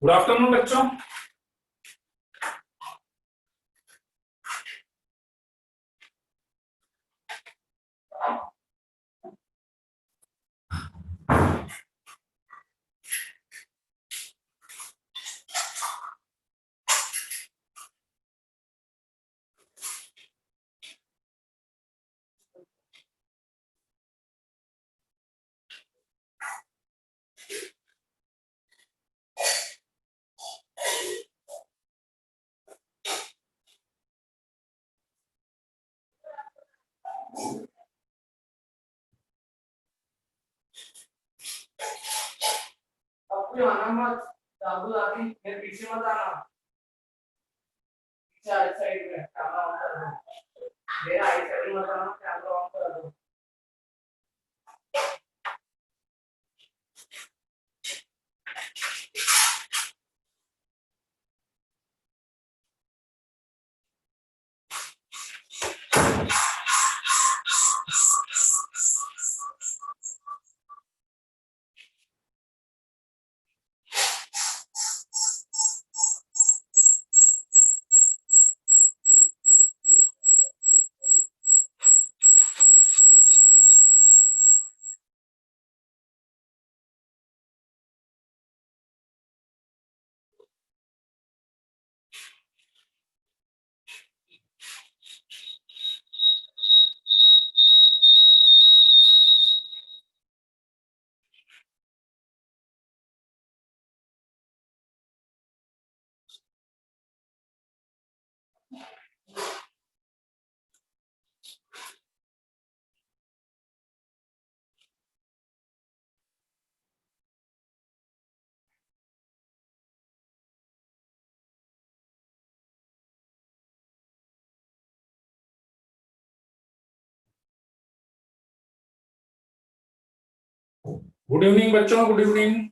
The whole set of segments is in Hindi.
गुड आफ्टरनून बच्चों। आपको आना मत, दादू दादी मेरे पीछे मत आना। पीछे आई साइड में कैमरा ऑन कर दो। मेरा आई साइड में मत आना, कैमरा ऑन कर दो। गुड इवनिंग बच्चों, गुड इवनिंग।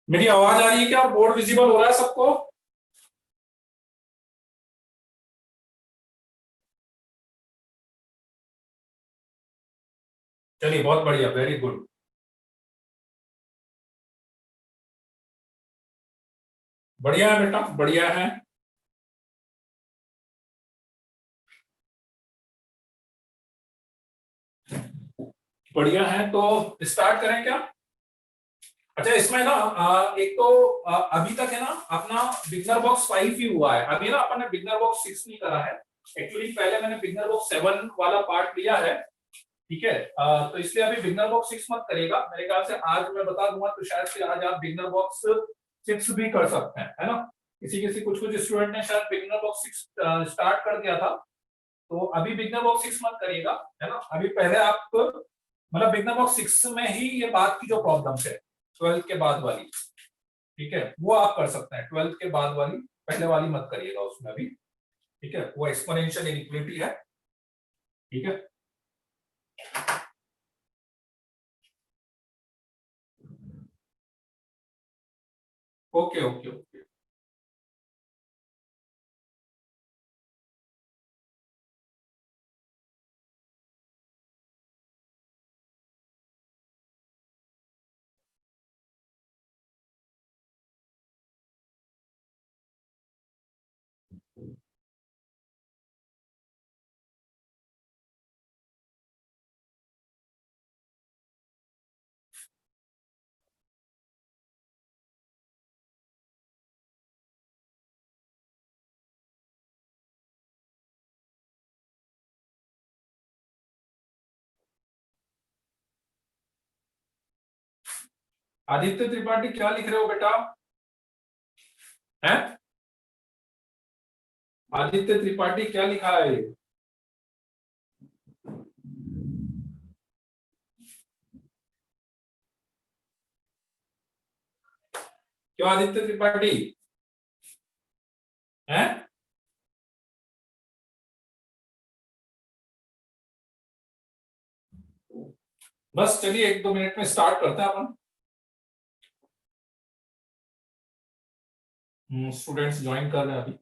मेरी आवाज आ रही है क्या? बोर्ड विजिबल हो रहा है सबको? चलिए, बहुत बढ़िया, वेरी गुड। बढ़िया है बेटा, बढ़िया है। बढ़िया है, तो स्टार्ट करें क्या? अच्छा, इसमें ना एक तो अभी तक है ना अपना बिगनर बॉक्स 5 ही हुआ है। अभी ना अपन ने बिगनर बॉक्स 6 नहीं करा है। एक्चुअली पहले मैंने बिगनर बॉक्स 7 वाला पार्ट लिया है। ठीक है, तो इसलिए अभी बिगनर बॉक्स 6 मत करेगा। मेरे ख्याल से आज मैं बता दूंगा तो शायद से आज आप बिगनर बॉक्स 6 भी कर सकते हैं, है ना। किसी किसी कुछ कुछ स्टूडेंट ने शायद बिगनर बॉक्स 6 स्टार्ट कर दिया था। तो अभी बिगनर बॉक्स 6 मत करिएगा, है ना। अभी पहले आप मतलब बिगनर बॉक्स 6 में ही ये बात की जो प्रॉब्लम है 12th के बाद वाली, ठीक है, वो आप कर सकते हैं। 12th के बाद वाली, पहले वाली मत करिएगा उसमें अभी। ठीक है, वो एक्सपोनेंशियल इनइक्वालिटी है। ठीक है, okay okay okay. Aditya Tripathi क्या लिख रहे हो बेटा? हैं? आदित्य त्रिपाठी क्या लिखा है? क्यों आदित्य त्रिपाठी? है? बस चलिए 1-2 मिनट में स्टार्ट करते हैं अपन। स्टूडेंट्स ज्वाइन कर रहे हैं अभी।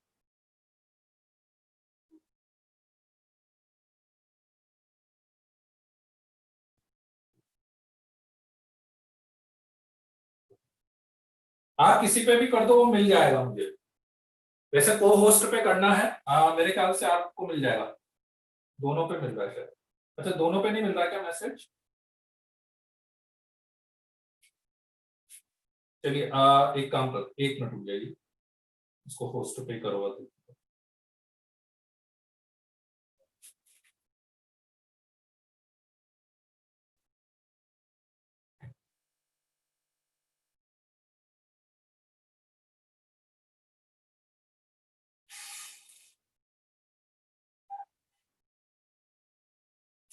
आप किसी पे भी कर दो, वो मिल जाएगा मुझे। वैसे को होस्ट पे करना है, मेरे ख्याल से आपको मिल जाएगा। दोनों पे मिल रहा है शायद। अच्छा, दोनों पे नहीं मिल रहा क्या मैसेज? चलिए एक काम कर, 1 मिनट रुक जाइए, इसको होस्ट पे करवा दो।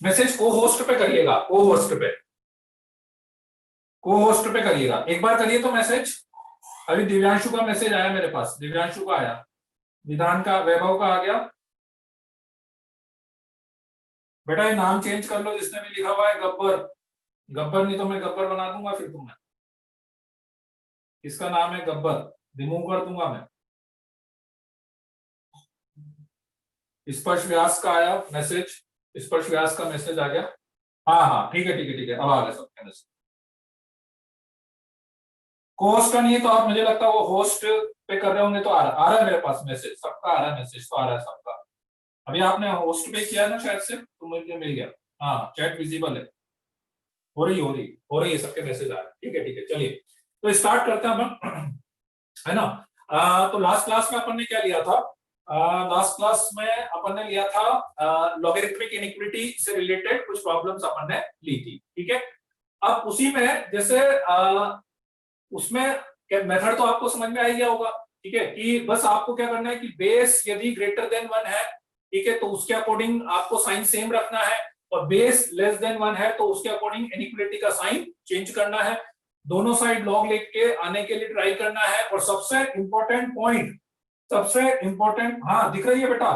मैसेज को होस्ट पे करिएगा, को होस्ट पे, को होस्ट पे करिएगा। एक बार करिए तो मैसेज। अभी दिव्यांशु का मैसेज आया मेरे पास, दिव्यांशु का आया, विधान का, वैभव का आ गया। बेटा ये नाम चेंज कर लो जिसने भी लिखा हुआ है गब्बर। गब्बर नहीं तो मैं गब्बर बना दूंगा फिर तुम्हें। इसका नाम है गब्बर, रिमूव कर दूंगा मैं। स्पर्श व्यास का आया मैसेज, स्पर्श व्यास का मैसेज आ गया। हाँ हाँ ठीक है ठीक है ठीक है, अब आ गया सबके मैसेज। होस्ट का नहीं है तो आप, मुझे लगता है वो होस्ट पे कर रहे होंगे तो आ रहा है मेरे पास मैसेज, सबका आ रहा है मैसेज, तो आ रहा है सबका। अभी आपने होस्ट पे किया ना शायद से, तो मुझे मिल गया। हाँ चैट विजिबल है, हो रही है, सबके मैसेज आ रहे हैं। ठीक है ठीक है, चलिए तो स्टार्ट करते हैं अपन, है ना। तो लास्ट क्लास में अपन ने क्या लिया था? लास्ट क्लास में अपन ने लिया था लॉगरिथमिक इनइक्वालिटी से रिलेटेड कुछ प्रॉब्लम्स अपन ने ली थी। ठीक है, अब उसी में जैसे उसमें मेथड तो आपको समझ में आ ही गया होगा। ठीक है, कि बस आपको क्या करना है कि बेस यदि ग्रेटर देन 1 है, ठीक है, तो उसके अकॉर्डिंग आपको साइन सेम रखना है, और बेस लेस देन 1 है तो उसके अकॉर्डिंग इनइक्वालिटी का साइन चेंज करना है। दोनों साइड लॉग लेके आने के लिए ट्राई करना है। और सबसे इंपॉर्टेंट पॉइंट, सबसे इंपॉर्टेंट, हाँ दिख रही है बेटा,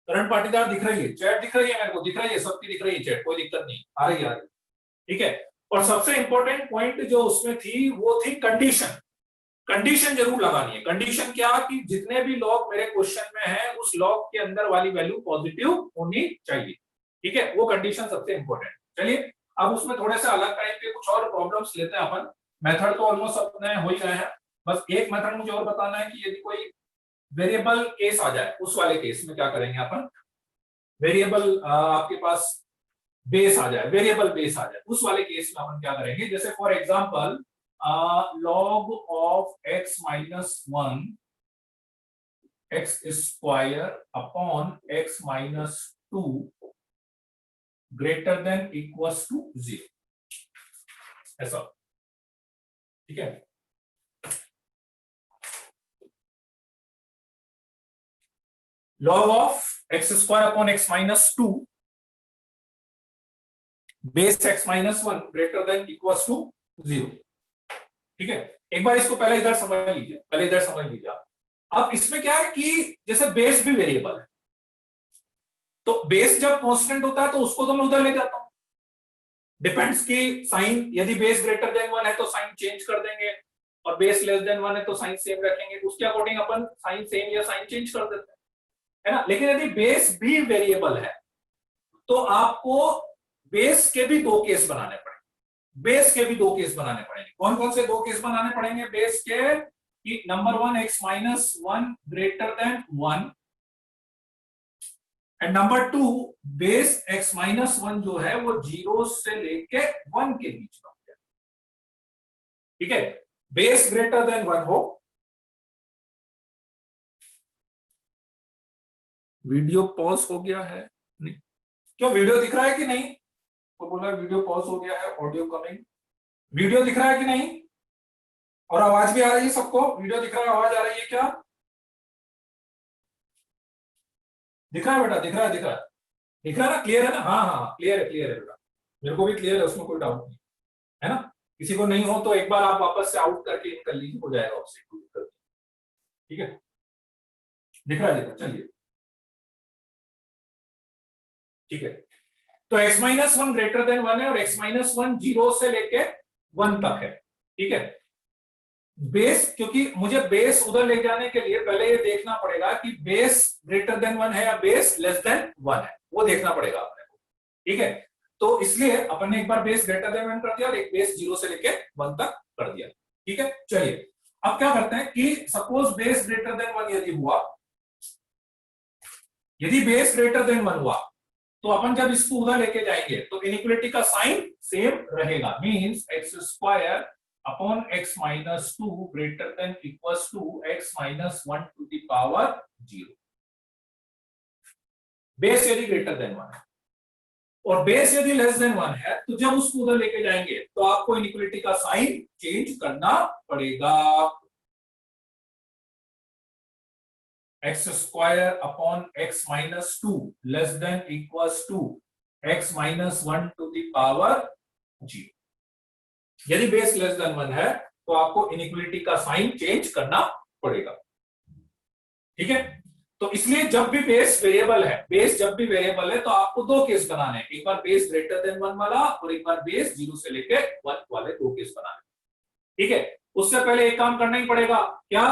करण पाटीदार दिख रही है, चैट दिख रही है, मेरे को दिख रही है, सबकी दिख रही है चैट, कोई दिक्कत नहीं, आ रही है। ठीक है, और सबसे इंपॉर्टेंट पॉइंट जो उसमें थी वो थी कंडीशन। कंडीशन जरूर लगानी है। कंडीशन क्या कि जितने भी लॉग मेरे क्वेश्चन में है उस लॉग के अंदर वाली वैल्यू पॉजिटिव होनी चाहिए। ठीक है, वो कंडीशन सबसे इंपॉर्टेंट। चलिए अब उसमें थोड़े से अलग टाइप के कुछ और प्रॉब्लम्स लेते हैं अपन। मेथड तो ऑलमोस्ट अपने हो ही गए हैं, बस एक मेथड मुझे और बताना है कि यदि कोई वेरिएबल केस आ जाए, उस वाले केस में क्या करेंगे अपन। वेरिएबल आपके पास बेस आ जाए, वेरिएबल बेस आ जाए, उस वाले केस में अपन क्या करेंगे। जैसे for example log of x minus 1 x square upon x minus 2 greater than equals to 0, ऐसा। ठीक है, log of x square upon x minus 2 base x minus 1 greater than equals to 0। ठीक है, एक बार इसको पहले इधर समझ लीजिए, पहले इधर समझ लीजिए आप। अब इसमें क्या है कि जैसे बेस भी वेरिएबल है, तो बेस जब कांस्टेंट होता है तो उसको तो मैं उधर ले जाता हूं। डिपेंड्स की साइन, यदि बेस ग्रेटर देन 1 है तो साइन चेंज कर देंगे, और बेस लेस देन 1 है तो साइन सेम रखेंगे, उसके अकॉर्डिंग अपन साइन सेम या साइन चेंज कर देते हैं, है ना। लेकिन यदि बेस भी वेरिएबल है तो आपको बेस के भी दो केस बनाने पड़ेंगे। बेस के भी दो केस बनाने पड़ेंगे। कौन कौन से दो केस बनाने पड़ेंगे बेस के? कि number 1 x minus 1 greater than 1, and number 2 base x minus 1 जो है वो 0 से लेके 1 के बीच में हो गया। ठीक है, बेस ग्रेटर देन 1 हो। वीडियो पॉज हो गया है? नहीं, क्यों, वीडियो दिख रहा है कि नहीं? तो बोला वीडियो पॉज हो गया है, ऑडियो कमिंग। वीडियो दिख रहा है कि नहीं? और आवाज भी आ रही है सबको? वीडियो दिख रहा है, आवाज आ रही है क्या? दिख रहा है बेटा, दिख रहा है, दिख रहा है, दिख रहा है ना, क्लियर है ना? हाँ हाँ क्लियर है बेटा, मेरे को भी क्लियर है, उसमें कोई डाउट नहीं है ना। किसी को नहीं हो तो एक बार आप वापस से आउट करके इन कर लीजिए, हो जाएगा उससे, कोई दिक्कत नहीं। ठीक है, दिख रहा है? चलिए ठीक है, तो x minus one greater than one है और x माइनस वन 0 से लेके 1 तक है। ठीक है, बेस, क्योंकि मुझे बेस उधर ले जाने के लिए पहले ये देखना पड़ेगा कि बेस ग्रेटर देन 1 है या बेस लेस देन 1 है, वो देखना पड़ेगा अपने को। ठीक है, तो इसलिए अपन ने एक बार बेस ग्रेटर देन 1 कर दिया और एक बेस 0 से लेके 1 तक कर दिया। ठीक है, चलिए अब क्या करते हैं कि सपोज बेस ग्रेटर देन 1 यदि हुआ, यदि बेस ग्रेटर देन 1 हुआ तो अपन जब इसको उधर लेके जाएंगे तो इनइक्वालिटी का साइन सेम रहेगा, means x square upon x minus two greater than equals to x minus one to the power 0। Base यदि ग्रेटर देन 1 है और बेस यदि लेस देन 1 है तो जब उसको उधर लेके जाएंगे तो आपको इनइक्वालिटी का साइन चेंज करना पड़ेगा। X square upon x minus two less than equals to x minus one to the power 0। यदि बेस लेस देन 1 है तो आपको इनइक्वालिटी का साइन चेंज करना पड़ेगा। ठीक है, तो इसलिए जब भी बेस वेरिएबल है, बेस जब भी वेरिएबल है तो आपको दो केस बनाने हैं, एक बार बेस ग्रेटर देन 1 वाला और एक बार बेस 0 से लेके 1 वाले दो केस बनाने। ठीक है, उससे पहले एक काम करना ही पड़ेगा, क्या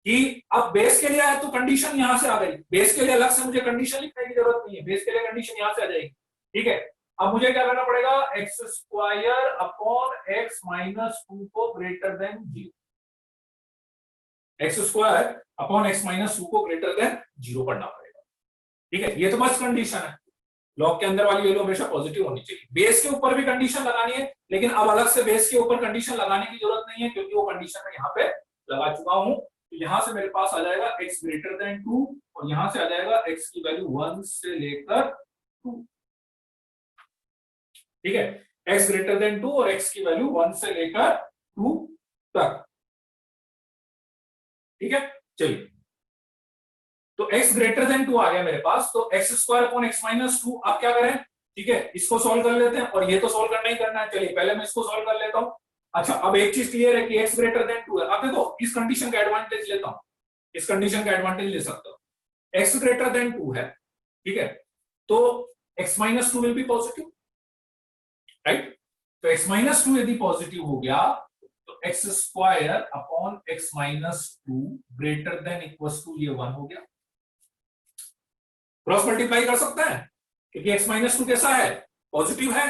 कि अब बेस के लिए आया तो कंडीशन यहां से आ गई, बेस के लिए अलग से मुझे कंडीशन लिखने की जरूरत नहीं है, बेस के लिए कंडीशन यहां से आ जाएगी। ठीक है, अब मुझे क्या करना पड़ेगा, x square upon x minus two को greater than 0, X square upon x minus two को ग्रेटर देन 0 करना पड़ेगा। ठीक है, ये तो मस्त कंडीशन है, लॉग के अंदर वाली वैल्यू हमेशा पॉजिटिव होनी चाहिए। बेस के ऊपर भी कंडीशन लगानी है, लेकिन अब अलग से बेस के ऊपर कंडीशन लगाने की जरूरत नहीं है क्योंकि वो कंडीशन मैं यहाँ पे लगा चुका हूं। तो यहां से मेरे पास आ जाएगा x ग्रेटर देन 2 और यहां से आ जाएगा x की वैल्यू 1 से लेकर 2। ठीक है, x ग्रेटर देन 2 और x की वैल्यू 1 से लेकर 2 तक। ठीक है, चलिए तो x ग्रेटर देन 2 आ गया मेरे पास, तो x square upon x minus to. अब क्या करें, ठीक है, इसको सॉल्व कर लेते हैं और ये तो सॉल्व करना ही करना है। चलिए पहले मैं इसको सॉल्व कर लेता हूं। अच्छा, अब एक चीज क्लियर है कि x ग्रेटर देन 2 है। अब देखो इस कंडीशन का एडवांटेज लेता हूं, इस कंडीशन का एडवांटेज ले सकता हूं। x ग्रेटर देन 2 है, ठीक है, तो x minus two will be positive, right. तो x माइनस टू यदि पॉजिटिव हो गया तो x square upon x minus two greater than equal to ये 1 हो गया। क्रॉस मल्टीप्लाई कर सकते हैं क्योंकि x माइनस टू कैसा है, पॉजिटिव है।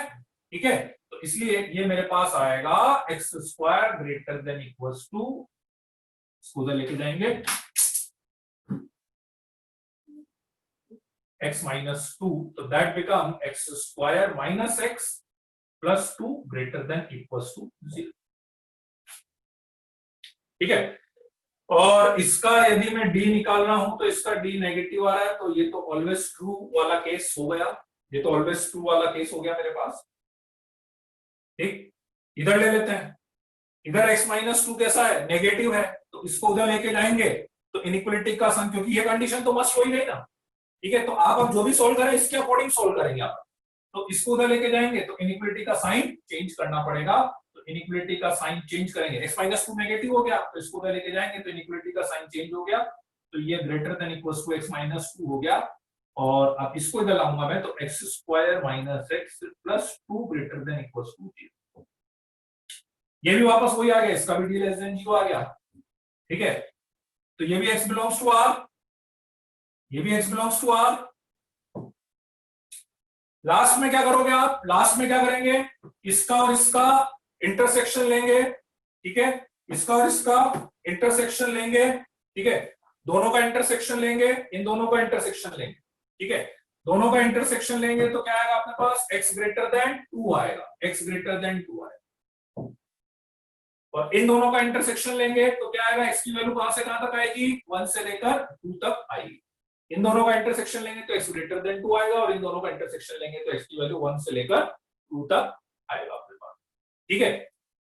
ठीक है, तो इसलिए ये मेरे पास आएगा x square greater than equal to, इसको उधर लेके जाएंगे, x माइनस टू, तो that become x square minus x plus two greater than equal to 0। ठीक है, और इसका यदि मैं d निकाल रहा हूं तो इसका d नेगेटिव आ रहा है, तो ये तो ऑलवेज ट्रू वाला केस हो गया, ये तो ऑलवेज ट्रू वाला केस हो गया मेरे पास। ठीक, इधर ले लेते हैं, इधर x माइनस टू कैसा है, नेगेटिव है, तो इसको उधर लेके जाएंगे तो इनइक्वालिटी का साइन, क्योंकि ये कंडीशन तो मस्ट हो ही गई ना। ठीक है, तो आप अब जो भी सोल्व करें इसके अकॉर्डिंग सोल्व करेंगे आप, तो इसको उधर लेके जाएंगे तो इनइक्वालिटी का साइन चेंज करना पड़ेगा। तो इनइक्वालिटी का साइन चेंज करेंगे, x माइनस टू नेगेटिव हो गया तो इसको उधर लेके जाएंगे तो इनइक्वालिटी का साइन चेंज हो गया, तो ये greater than equals to x minus two हो गया। और अब इसको इधर लाऊंगा मैं तो x square minus x plus two greater than equals to 0। ये भी वापस वही आ गया, इसका भी d लेस देन 0 आ गया। ठीक है, तो ये भी x बिलोंग्स टू r, ये भी x belongs to r। Last में क्या करोगे आप, लास्ट में क्या करेंगे, इसका और इसका इंटरसेक्शन लेंगे। ठीक है, इसका और इसका इंटरसेक्शन लेंगे। ठीक है, दोनों का इंटरसेक्शन लेंगे, इन दोनों का इंटरसेक्शन लेंगे। ठीक है, दोनों का इंटरसेक्शन लेंगे तो क्या आएगा अपने पास, x ग्रेटर देन 2 आएगा, x ग्रेटर देन 2 आएगा। और इन दोनों का इंटरसेक्शन लेंगे तो क्या आएगा, x की वैल्यू कहां से कहां तक आएगी, 1 से लेकर 2 तक आएगी। इन दोनों का इंटरसेक्शन लेंगे तो x ग्रेटर देन 2 आएगा और इन दोनों का इंटरसेक्शन लेंगे तो x की वैल्यू 1 से लेकर 2 तक आएगा अपने पास। ठीक है,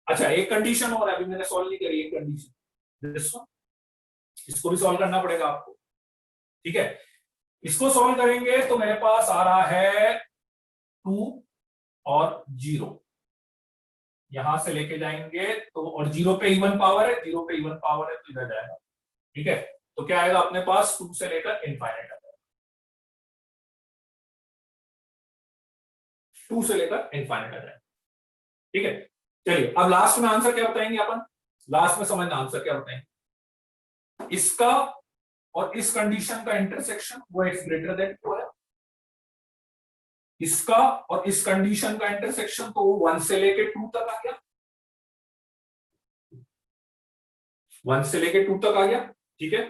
अच्छा एक कंडीशन और अभी मैंने सॉल्व नहीं करी, एक कंडीशन, इसको भी सॉल्व करना पड़ेगा आपको। ठीक है, इसको सॉल्व करेंगे तो मेरे पास आ रहा है 2 और 0, यहां से लेके जाएंगे तो, और 0 पे इवन पावर है, 0 पे इवन पावर है तो इधर जाएगा। ठीक है, तो क्या आएगा अपने पास 2 से लेकर इनफाइनाइट आ जाएगा, 2 से लेकर इनफाइनाइट आ जाएगा। ठीक है, चलिए अब लास्ट में आंसर क्या बताएंगे अपन, लास्ट में समझना आंसर क्या बताएंगे। इसका और इस कंडीशन का इंटरसेक्शन वो x ग्रेटर देन 2 है, इसका और इस कंडीशन का इंटरसेक्शन तो वो 1 से लेके 2 तक आ गया, 1 से लेके 2 तक आ गया। ठीक है,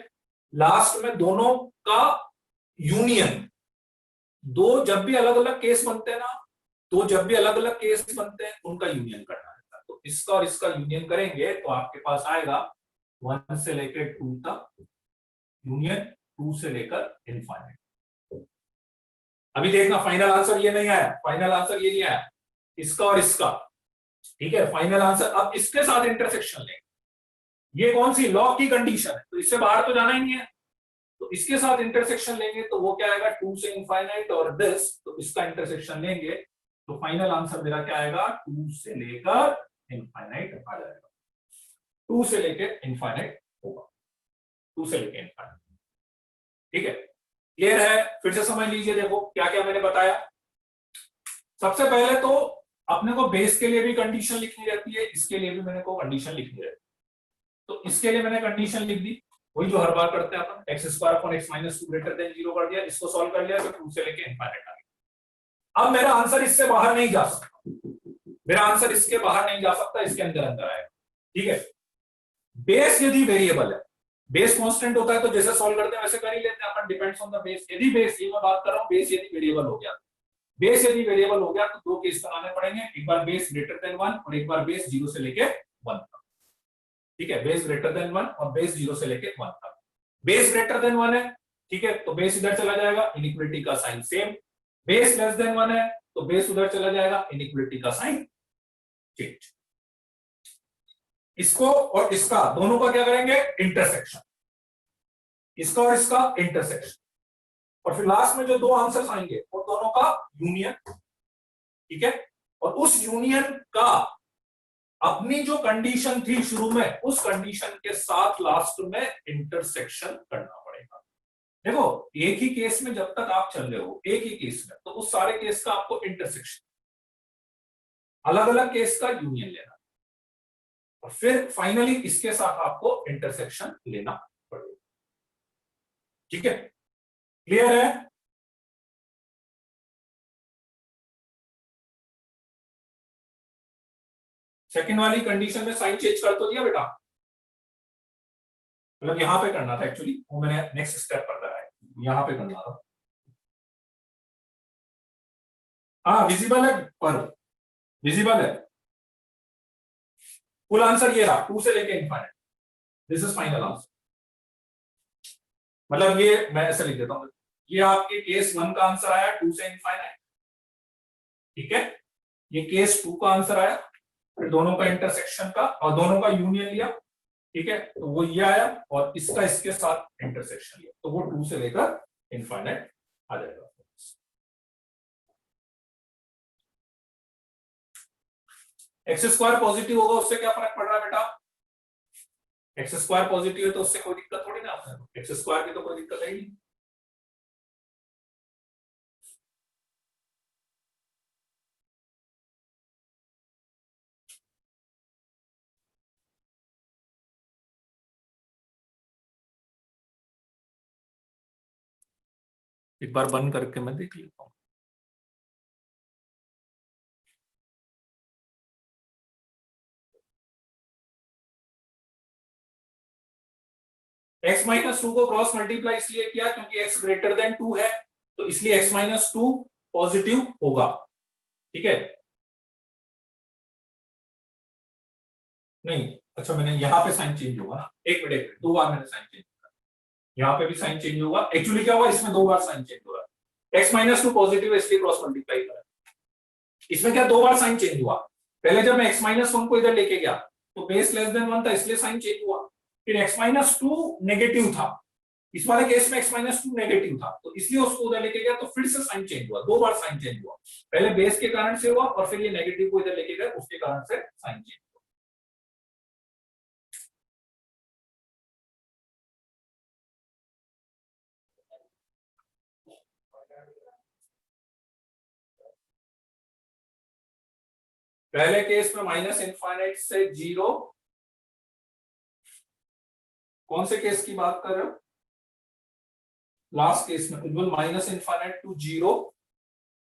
लास्ट में दोनों का यूनियन, दो जब भी अलग अलग केस बनते हैं ना, तो जब भी अलग अलग केस बनते हैं उनका यूनियन करना रहता है। तो इसका और इसका यूनियन करेंगे तो आपके पास आएगा 1 से लेकर 2 तक यूनियन 2 से लेकर इनफाइनाइट। अभी देखना फाइनल आंसर ये नहीं आया, फाइनल आंसर ये नहीं आया, इसका और इसका। ठीक है, फाइनल आंसर अब इसके साथ इंटरसेक्शन लेंगे, ये कौन सी लॉ की कंडीशन है, तो इससे बाहर तो जाना ही नहीं है, तो इसके साथ इंटरसेक्शन लेंगे तो वो क्या आएगा 2 से इनफाइनाइट और दिस, तो इसका इंटरसेक्शन लेंगे तो फाइनल आंसर मेरा क्या आएगा 2 से लेकर इनफाइनाइट आ जाएगा, 2 से लेकर इनफाइनाइट होगा, 2 से लेकर इनफाइनाइट। ठीक है, क्लियर है, फिर से समझ लीजिए, देखो क्या क्या मैंने बताया। सबसे पहले तो अपने को बेस के लिए भी कंडीशन लिखनी रहती है, इसके लिए भी मैंने को कंडीशन लिखनी रहती है। तो इसके लिए मैंने कंडीशन लिख दी, वही जो हर बार करते हैं अपन, x square upon x minus 2 greater than 0 कर दिया, इसको सॉल्व कर लिया तो 2 से लेके इनफाइनाइट आ गया। अब मेरा आंसर इससे बाहर नहीं जा सकता, मेरा आंसर इसके बाहर नहीं जा सकता, इसके अंदर अंदर आएगा। ठीक है, बेस यदि वेरिएबल है, बेस कांस्टेंट होता है तो जैसे सॉल्व करते हैं वैसे कर ही लेते हैं अपन, डिपेंड्स ऑन द बेस। यदि बेस, ये मैं बात कर रहा हूं, बेस यदि वेरिएबल हो गया, बेस यदि वेरिएबल हो गया तो दो केस बनाने पड़ेंगे, एक बार बेस ग्रेटर देन 1 और एक बार बेस 0 से लेके 1 तक। ठीक है, बेस ग्रेटर देन 1 और बेस 0 से लेके 1 तक। बेस ग्रेटर देन 1 है, ठीक है, तो बेस इधर चला जाएगा, इनइक्वालिटी का sign same. Base less than 1 है तो बेस उधर चला जाएगा, इनइक्वालिटी का साइन चेंज। इसको और इसका दोनों का क्या करेंगे, इंटरसेक्शन, इसका और इसका इंटरसेक्शन, और फिर लास्ट में जो दो आंसर्स आएंगे वो दोनों का यूनियन। ठीक है, और उस यूनियन का अपनी जो कंडीशन थी शुरू में, उस कंडीशन के साथ लास्ट में इंटरसेक्शन करना पड़ेगा। देखो एक ही केस में जब तक आप चल रहे हो, एक ही केस में, तो उस सारे केस का आपको इंटरसेक्शन, अलग अलग केस का यूनियन लेना, और फिर फाइनली इसके साथ आपको इंटरसेक्शन लेना पड़ेगा। ठीक है, क्लियर है। सेकंड वाली कंडीशन में साइन चेंज कर तो दिया बेटा, मतलब यहां पे करना था एक्चुअली, वो मैंने नेक्स्ट स्टेप पर लगाया, यहां पे करना था। हाँ विजिबल है, पर विजिबल है। फुल आंसर ये रहा, 2 से लेके infinite, this is final answer. मतलब ये मैं ऐसे लिख देता हूं, ये आपके केस 1 का आंसर आया 2 से इनफाइनाइट। ठीक है, ये केस 2 का आंसर आया, फिर दोनों का इंटरसेक्शन का और दोनों का यूनियन लिया। ठीक है, तो वो ये आया, और इसका इसके साथ इंटरसेक्शन लिया, तो वो 2 से लेकर इनफाइनाइट आ जाएगा। एक्स स्क्वायर पॉजिटिव होगा उससे क्या फर्क पड़ रहा है बेटा, एक्स स्क्वायर पॉजिटिव है तो उससे कोई दिक्कत थोड़ी ना, एक्स स्क्वायर की तो कोई दिक्कत है ही नहीं। एक बार बंद करके मैं देख लेता हूं। x माइनस 2 को क्रॉस मल्टीप्लाई इसलिए किया क्योंकि x ग्रेटर देन 2 है, तो इसलिए x माइनस 2 पॉजिटिव होगा। ठीक है, नहीं अच्छा, मैंने यहां पे साइन चेंज होगा ना, एक मिनट, दो बार मैंने साइन चेंज किया, यहाँ पे भी साइन चेंज होगा। एक्चुअली क्या हुआ, इसमें दो बार साइन चेंज हो रहा है, x माइनस 2 पॉजिटिव है इसलिए क्रॉस मल्टीप्लाई करा, इसमें क्या दो बार साइन चेंज हुआ। पहले जब मैं x माइनस 1 को इधर लेके गया तो बेस लेस देन 1 था इसलिए साइन चेंज हुआ, फिर x माइनस 2 नेगेटिव था, इस वाले केस में x माइनस 2 नेगेटिव था तो इसलिए उसको उधर लेके गया तो फिर से साइन चेंज हुआ, दो बार साइन चेंज हुआ, पहले बेस के कारण से हुआ और फिर ये नेगेटिव को इधर लेके गए उसके कारण से साइन चेंज। पहले केस में माइनस इनफाइनाइट से जीरो, कौन से केस की बात कर रहे हो? लास्ट केस में उज्जवल माइनस इनफाइनाइट टू जीरो,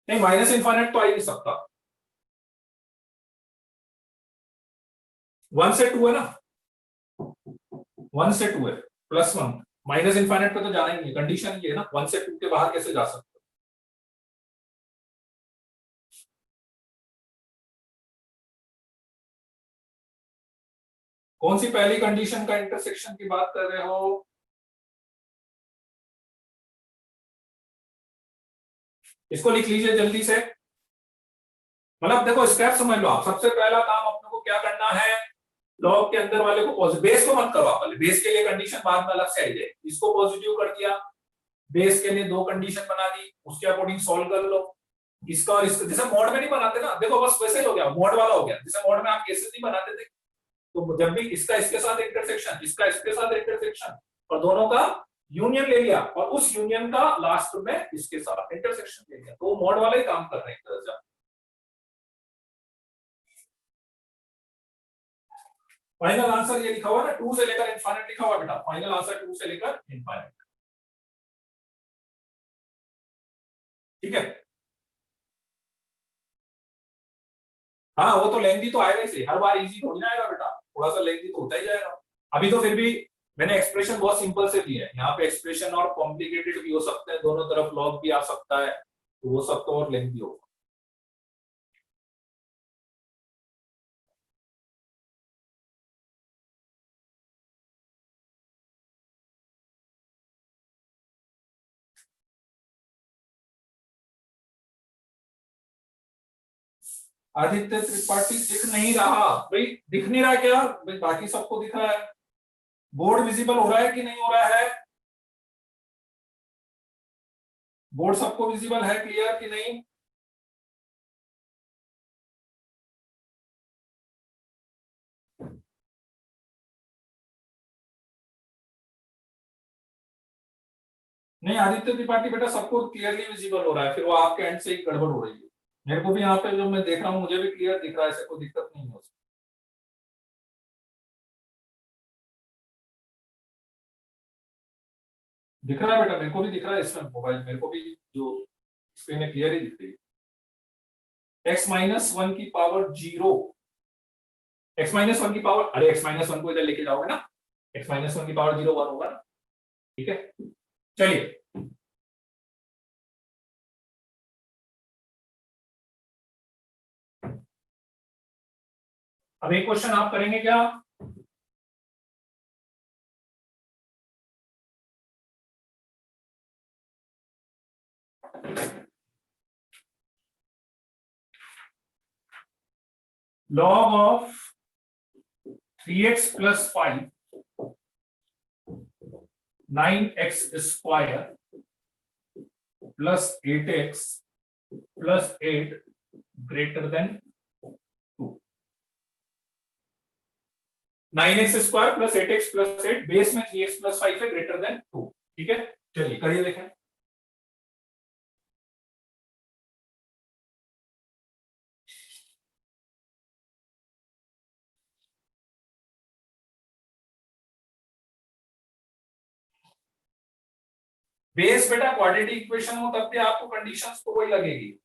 नहीं माइनस इनफाइनाइट तो आ ही नहीं सकता, 1 से 2 है ना, 1 से 2 है, +1, माइनस इनफाइनाइट पे तो जाना ही नहीं, कंडीशन ये है ना, 1 से 2 के बाहर कैसे जा सकते? कौन सी पहली कंडीशन का इंटरसेक्शन की बात कर रहे हो? इसको लिख लीजिए जल्दी से, मतलब देखो स्टेप समझ लो आप। सबसे पहला काम अपने को क्या करना है, लॉग के अंदर वाले को पॉजिटिव, बेस को मत करो आप, पहले बेस के लिए कंडीशन बाद में अलग से आई जाए, इसको पॉजिटिव कर दिया, बेस के लिए दो कंडीशन बना दी, उसके अकॉर्डिंग सॉल्व कर लो। इसका और इसका जैसे मॉड में नहीं बनाते ना, देखो बस वैसे ही हो गया, मॉड वाला हो गया, जैसे मॉड में आप केसेस नहीं बनाते थे, तो जब भी इसका इसके साथ इंटरसेक्शन, इसका इसके साथ इंटरसेक्शन, और दोनों का यूनियन ले लिया, और उस यूनियन का लास्ट में इसके साथ इंटरसेक्शन ले लिया, तो वो मॉड वाला ही काम कर रहे हैं एक तरह से। फाइनल आंसर ये लिखा हुआ ना, 2 से लेकर इनफाइनाइट लिखा हुआ बेटा, फाइनल आंसर 2 से लेकर इनफाइनाइट, ठीक है। हाँ वो तो लेंथी तो आएगा ही, हर बार इजी थोड़ी ना आएगा बेटा, थोड़ा सा लेंथी तो होता ही जाएगा। अभी तो फिर भी मैंने एक्सप्रेशन बहुत सिंपल से दिया है, यहाँ पे एक्सप्रेशन और कॉम्प्लिकेटेड भी हो सकते हैं, दोनों तरफ लॉग भी आ सकता है, तो वो सब तो और लेंथी होगा। आदित्य त्रिपाठी दिख नहीं रहा भाई, दिख नहीं रहा क्या भाई? बाकी सबको दिख रहा है, बोर्ड विजिबल हो रहा है कि नहीं हो रहा है? बोर्ड सबको विजिबल है, क्लियर कि नहीं? नहीं आदित्य त्रिपाठी बेटा सबको क्लियरली विजिबल हो रहा है, फिर वो आपके एंड से ही गड़बड़ हो रही है। मेरे को भी यहाँ पे जो मैं देख रहा हूँ मुझे भी क्लियर दिख रहा है, ऐसे कोई दिक्कत नहीं हो सकती। दिख रहा है बेटा, मेरे को भी दिख रहा है, इसमें मोबाइल मेरे को भी जो स्क्रीन है क्लियर ही दिख रही है। x-1 की पावर 0, x-1 की पावर, अरे x-1 को इधर लेके जाओगे ना, x-1 की पावर 0 1 होगा ना, ठीक है। चलिए अब एक क्वेश्चन आप करेंगे क्या? log of 3x plus 5 9x square plus 8x plus 8 greater than 2, 9x square plus 8x plus 8 base में 3x प्लस 5 है, ग्रेटर देन 2, ठीक है। चलिए करिए देखें। बेस बेटा क्वाड्रेटिक इक्वेशन हो तब भी आपको कंडीशंस तो वही लगेगी।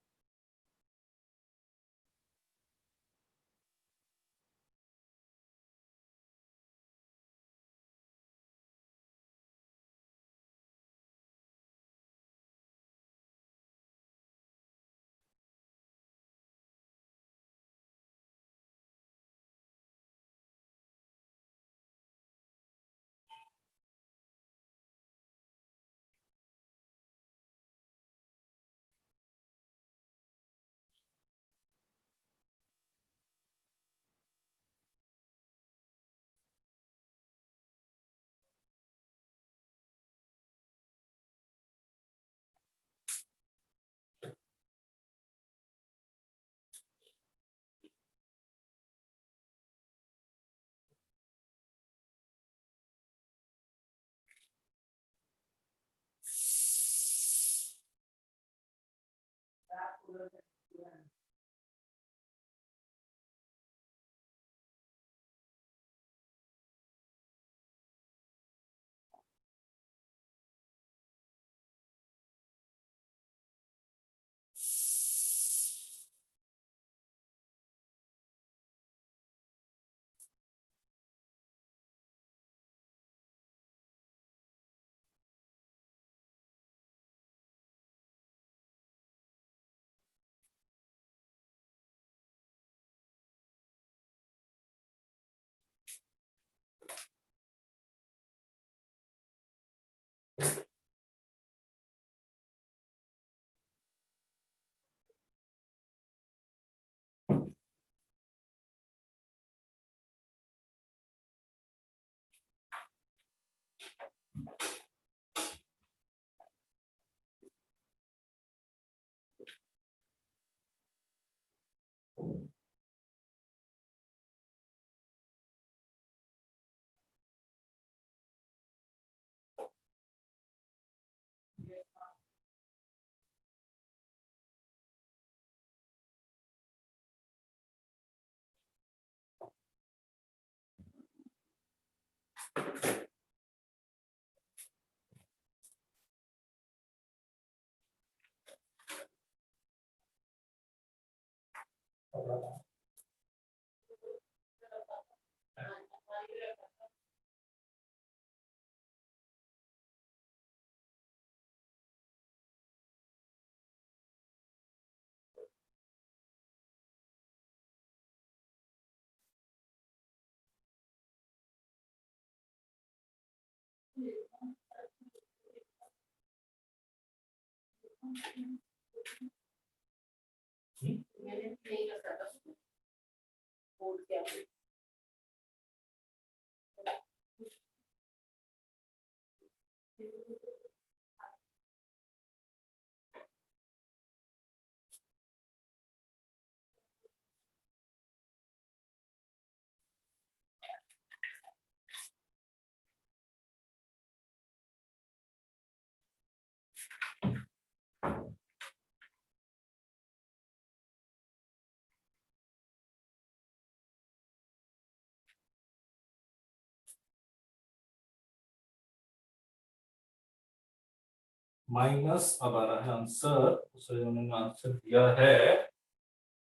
माइनस अब आ रहा है आंसर, उसे उन्होंने आंसर दिया है,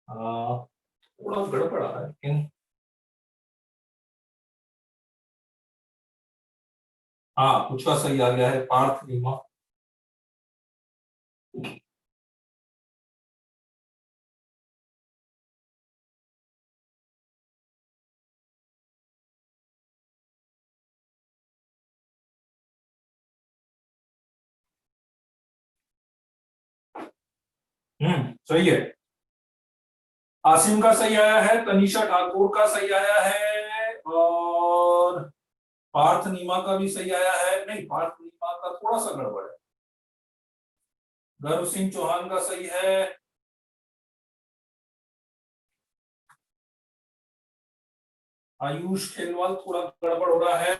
थोड़ा गड़बड़ आ रहा है लेकिन हाँ कुछ का सही आ गया है, पार्थ नीमा। सही है। आसिम का सही आया है, तनीषा ठाकुर का सही आया है, और पार्थ नीमा का भी सही आया है। नहीं, पार्थ नीमा का थोड़ा सा गड़बड़ है। गर्व सिंह चौहान का सही है। आयुष खेलवाल थोड़ा गड़बड़ हो रहा है,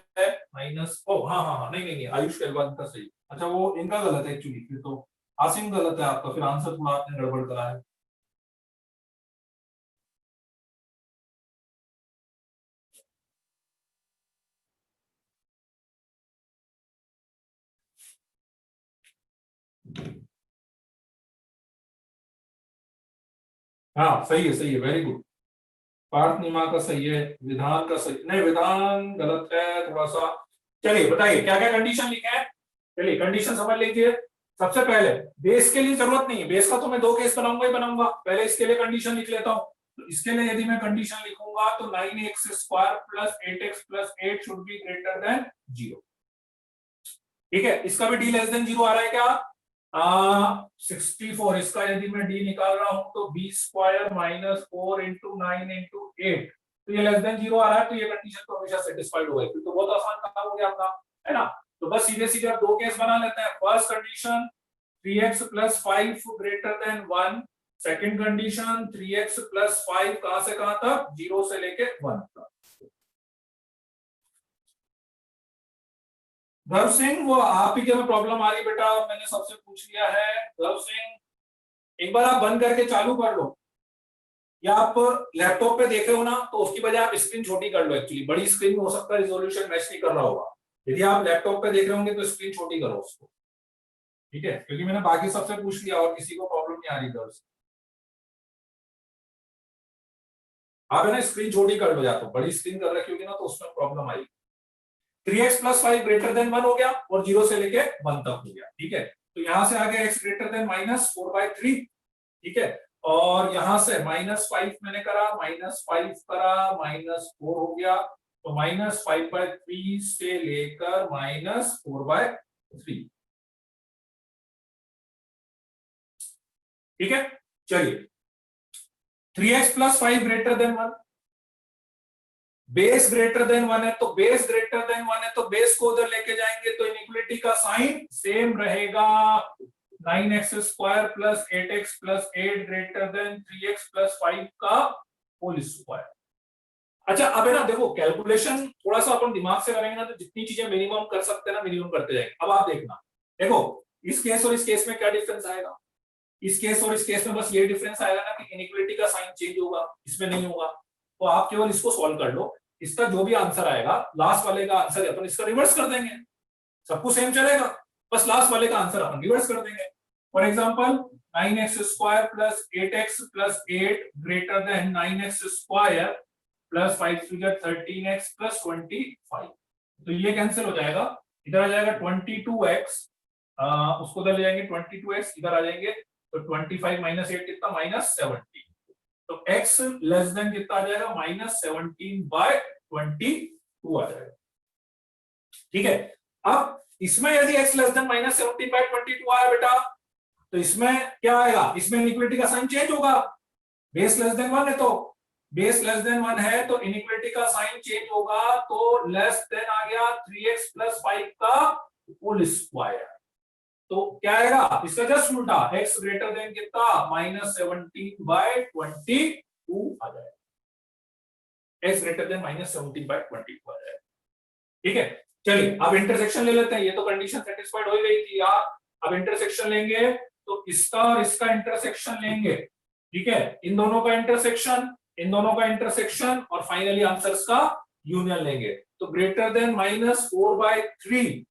माइनस। ओ हाँ हाँ हाँ, नहीं नहीं नहीं, आयुष खेलवाल का सही। अच्छा, वो इनका गलत है एक्चुअली, फिर तो आसिम गलत है आपका, फिर आंसर थोड़ा आपने गड़बड़ करा है। हाँ सही है, वेरी गुड। पार्थ नीमा का सही है, विधान का सही नहीं, विधान गलत है थोड़ा सा। चलिए बताइए क्या क्या कंडीशन लिखे हैं। चलिए कंडीशन समझ लीजिए। सबसे पहले बेस के लिए जरूरत नहीं है, बेस का तो मैं दो केस बनाऊंगा ही बनाऊंगा, पहले इसके लिए कंडीशन लिख लेता हूं। तो इसके लिए यदि मैं कंडीशन लिखूंगा तो 9x² plus 8x plus 8 should be greater than 0। ठीक है, इसका भी डी लेस देन 0 आ रहा है क्या? 64, इसका यदि मैं डी निकाल रहा हूं तो b² माइनस 4 इंटू 9 इंटू 8, तो ये लेस देन 0 आ रहा है, तो ये कंडीशन तो हमेशा सेटिस्फाइड होगी। तो बहुत आसान काम हो गया अपना, है ना। तो बस सीधे सीधे आप दो केस बना लेते हैं। First condition 3x plus 5 greater than 1, second condition 3x plus 5 कहां से कहां तक, 0 से लेके 1 तक। गर्व सिंह, वो आप ही के में प्रॉब्लम आ रही बेटा, मैंने सबसे पूछ लिया है। गर्व सिंह, एक बार आप बंद करके चालू कर लो, या आप लैपटॉप पे देख रहे हो ना, तो उसकी बजाय आप स्क्रीन छोटी कर लो। एक्चुअली बड़ी स्क्रीन में हो सकता है रिजोल्यूशन मैच नहीं कर रहा होगा। यदि आप लैपटॉप पे देख रहे होंगे तो स्क्रीन छोटी करो उसको, ठीक है, क्योंकि मैंने बाकी सबसे पूछ लिया और किसी को प्रॉब्लम नहीं आ रही गर्व सिंह। आप है ना स्क्रीन छोटी कर लो, या तो बड़ी स्क्रीन कर रखी होगी ना तो उसमें प्रॉब्लम आएगी। 3x प्लस 5 ग्रेटर देन 1 हो गया, और 0 से लेके 1 तक हो गया। ठीक है, तो यहां से आगे x ग्रेटर देन माइनस 4/3। ठीक है, और यहां से -5 मैंने करा, -5 करा, -4 हो गया, तो -5/3 से लेकर -4/3। ठीक है, चलिए 3x plus 5 greater than 1, base greater than 1 है, तो बेस ग्रेटर देन 1 है तो बेस को उधर लेके जाएंगे तो इनइक्वालिटी का साइन सेम रहेगा। 9x square plus 8x plus 8 greater than 3x plus 5 का होल स्क्वायर। अच्छा अब है ना, देखो कैलकुलेशन थोड़ा सा अपन दिमाग से करेंगे ना तो जितनी चीजें मिनिमम कर सकते हैं ना मिनिमम करते जाएंगे। अब आप देखना, देखो इस केस और इस केस में क्या डिफरेंस आएगा, इस केस और इस केस में बस ये डिफरेंस आएगा ना कि इनइक्वालिटी का साइन चेंज होगा, इसमें नहीं होगा। तो आप केवल इसको सॉल्व कर लो, इसका जो भी आंसर आएगा लास्ट वाले का आंसर अपन इसका रिवर्स कर देंगे, सब कुछ सेम चलेगा, बस लास्ट वाले का आंसर अपन रिवर्स कर देंगे। For example 9x square plus 8x plus 8 greater than 9x square plus 5 figure 13x plus 25। तो ये कैंसिल हो जाएगा, इधर आ जाएगा 22x, उसको उधर ले जाएंगे 22x, इधर आ जाएंगे तो 25 माइनस 8 कितना -17। तो x लेस देन कितना आ जाएगा -17/22 आ जाएगा। ठीक है, अब इसमें यदि x लेस देन -17/22 आया बेटा तो इसमें क्या आएगा, इसमें इनइक्वालिटी का साइन चेंज होगा, बेस लेस देन 1 है तो बेस लेस देन 1 है तो इनइक्वालिटी का साइन चेंज होगा, तो लेस देन आ गया 3x प्लस 5 का होल स्क्वायर। तो क्या आएगा, इसका जस्ट उल्टा x ग्रेटर देन कितना -17/22 आ जाएगा, x ग्रेटर देन -17/22 आ जाएगा। ठीक है, चलिए अब इंटरसेक्शन ले लेते हैं, ये तो कंडीशन सेटिस्फाइड हो गई थी यार। अब इंटरसेक्शन लेंगे तो इसका और इसका इंटरसेक्शन लेंगे, ठीक है, इन दोनों का इंटरसेक्शन, इन दोनों का इंटरसेक्शन और फाइनली आंसर्स का यूनियन लेंगे। तो ग्रेटर देन -4/3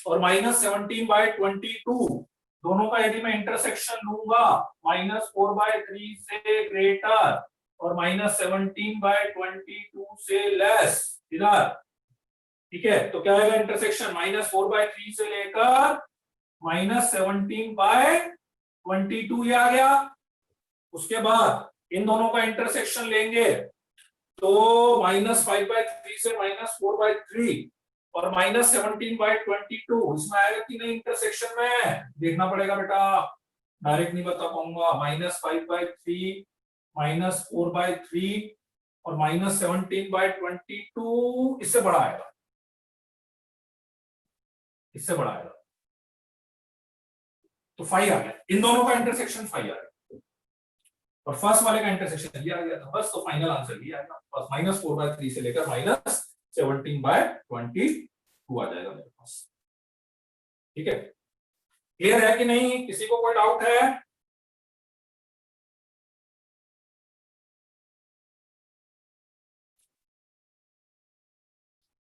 और -17/22 दोनों का यदि मैं इंटरसेक्शन लूंगा -4/3 से ग्रेटर और -17/22 से लेस इधर, ठीक है, तो क्या आएगा इंटरसेक्शन -4/3 से लेकर -17/22 ये आ गया। उसके बाद इन दोनों का इंटरसेक्शन लेंगे तो -5/3 से -4/3 और -17/22 इसमें आएगा कि नहीं इंटरसेक्शन में, देखना पड़ेगा बेटा, डायरेक्ट नहीं बता पाऊंगा। -5/3 -4/3 और -17/22 इससे बड़ा आएगा, इससे बड़ा आएगा, तो 5 आ गया, इन दोनों का इंटरसेक्शन 5 आ गया और फर्स्ट वाले का इंटरसेक्शन ये आ गया था, बस तो फाइनल आंसर ये आएगा, बस -4/3 से लेकर -17/22 आ जाएगा मेरे पास। ठीक है, क्लियर है कि नहीं, किसी को कोई डाउट है?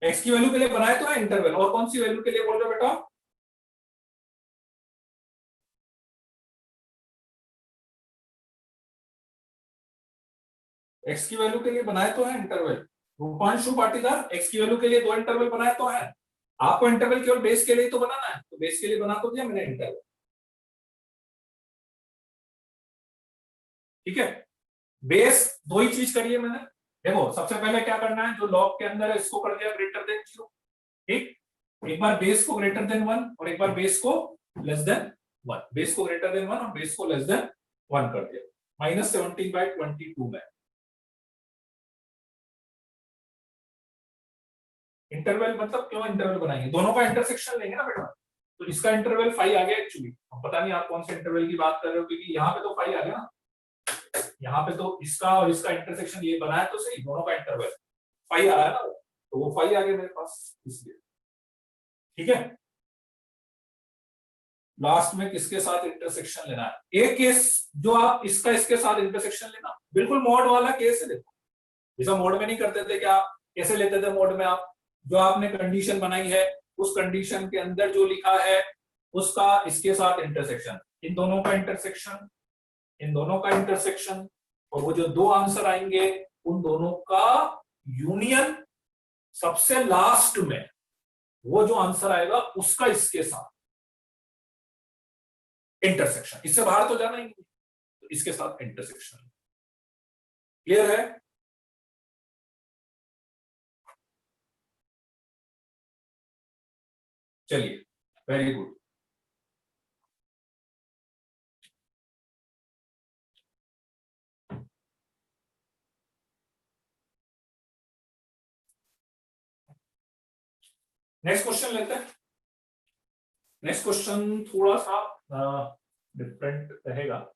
एक्स की वैल्यू के लिए बनाए तो है इंटरवल, और कौन सी वैल्यू के लिए बोल रहे हो बेटा? एक्स की वैल्यू के लिए बनाए तो है इंटरवल, रूपांशु पाटीदार, एक्स की वैल्यू के लिए 2 इंटरवल बनाए तो है। आपको इंटरवल केवल बेस के लिए तो बनाना है, तो बेस के लिए बना तो दिया मैंने इंटरवल। ठीक है, बेस दो ही चीज करिए मैंने, देखो सबसे पहले क्या करना है, जो लॉग के अंदर है इसको कर दिया ग्रेटर देन 0, ठीक, एक बार बेस को ग्रेटर देन 1 और एक बार बेस को लेस देन 1, बेस को ग्रेटर देन 1 और बेस को लेस देन 1 कर दिया -17/22 में। इंटरवल मतलब क्यों इंटरवल बनाएंगे, दोनों का इंटरसेक्शन लेंगे ना बेटा, तो इसका इंटरवल 5 आ गया एक्चुअली, पता नहीं आप कौन से इंटरवल की बात कर रहे हो, क्योंकि यहाँ पे तो 5 आ गया ना, यहाँ पे तो इसका और इसका इंटरसेक्शन ये बनाया तो सही, दोनों का इंटरवल 5 आ रहा है ना, तो वो 5 आ गया मेरे पास इसलिए। ठीक है, लास्ट में किसके साथ इंटरसेक्शन लेना है, एक केस जो आप इसका इसके साथ इंटरसेक्शन लेना, बिल्कुल मोड वाला केस है, देखो जैसा मोड में नहीं करते थे क्या, कैसे लेते थे मोड में आप, जो आपने कंडीशन बनाई है उस कंडीशन के अंदर जो लिखा है उसका इसके साथ इंटरसेक्शन, इन दोनों का इंटरसेक्शन, इन दोनों का इंटरसेक्शन, और वो जो दो आंसर आएंगे उन दोनों का यूनियन, सबसे लास्ट में वो जो आंसर आएगा उसका इसके साथ इंटरसेक्शन, इससे बाहर तो जाना ही नहीं, तो इसके साथ इंटरसेक्शन। क्लियर है? चलिए, वेरी गुड। नेक्स्ट क्वेश्चन लेते हैं। नेक्स्ट क्वेश्चन थोड़ा सा डिफरेंट रहेगा।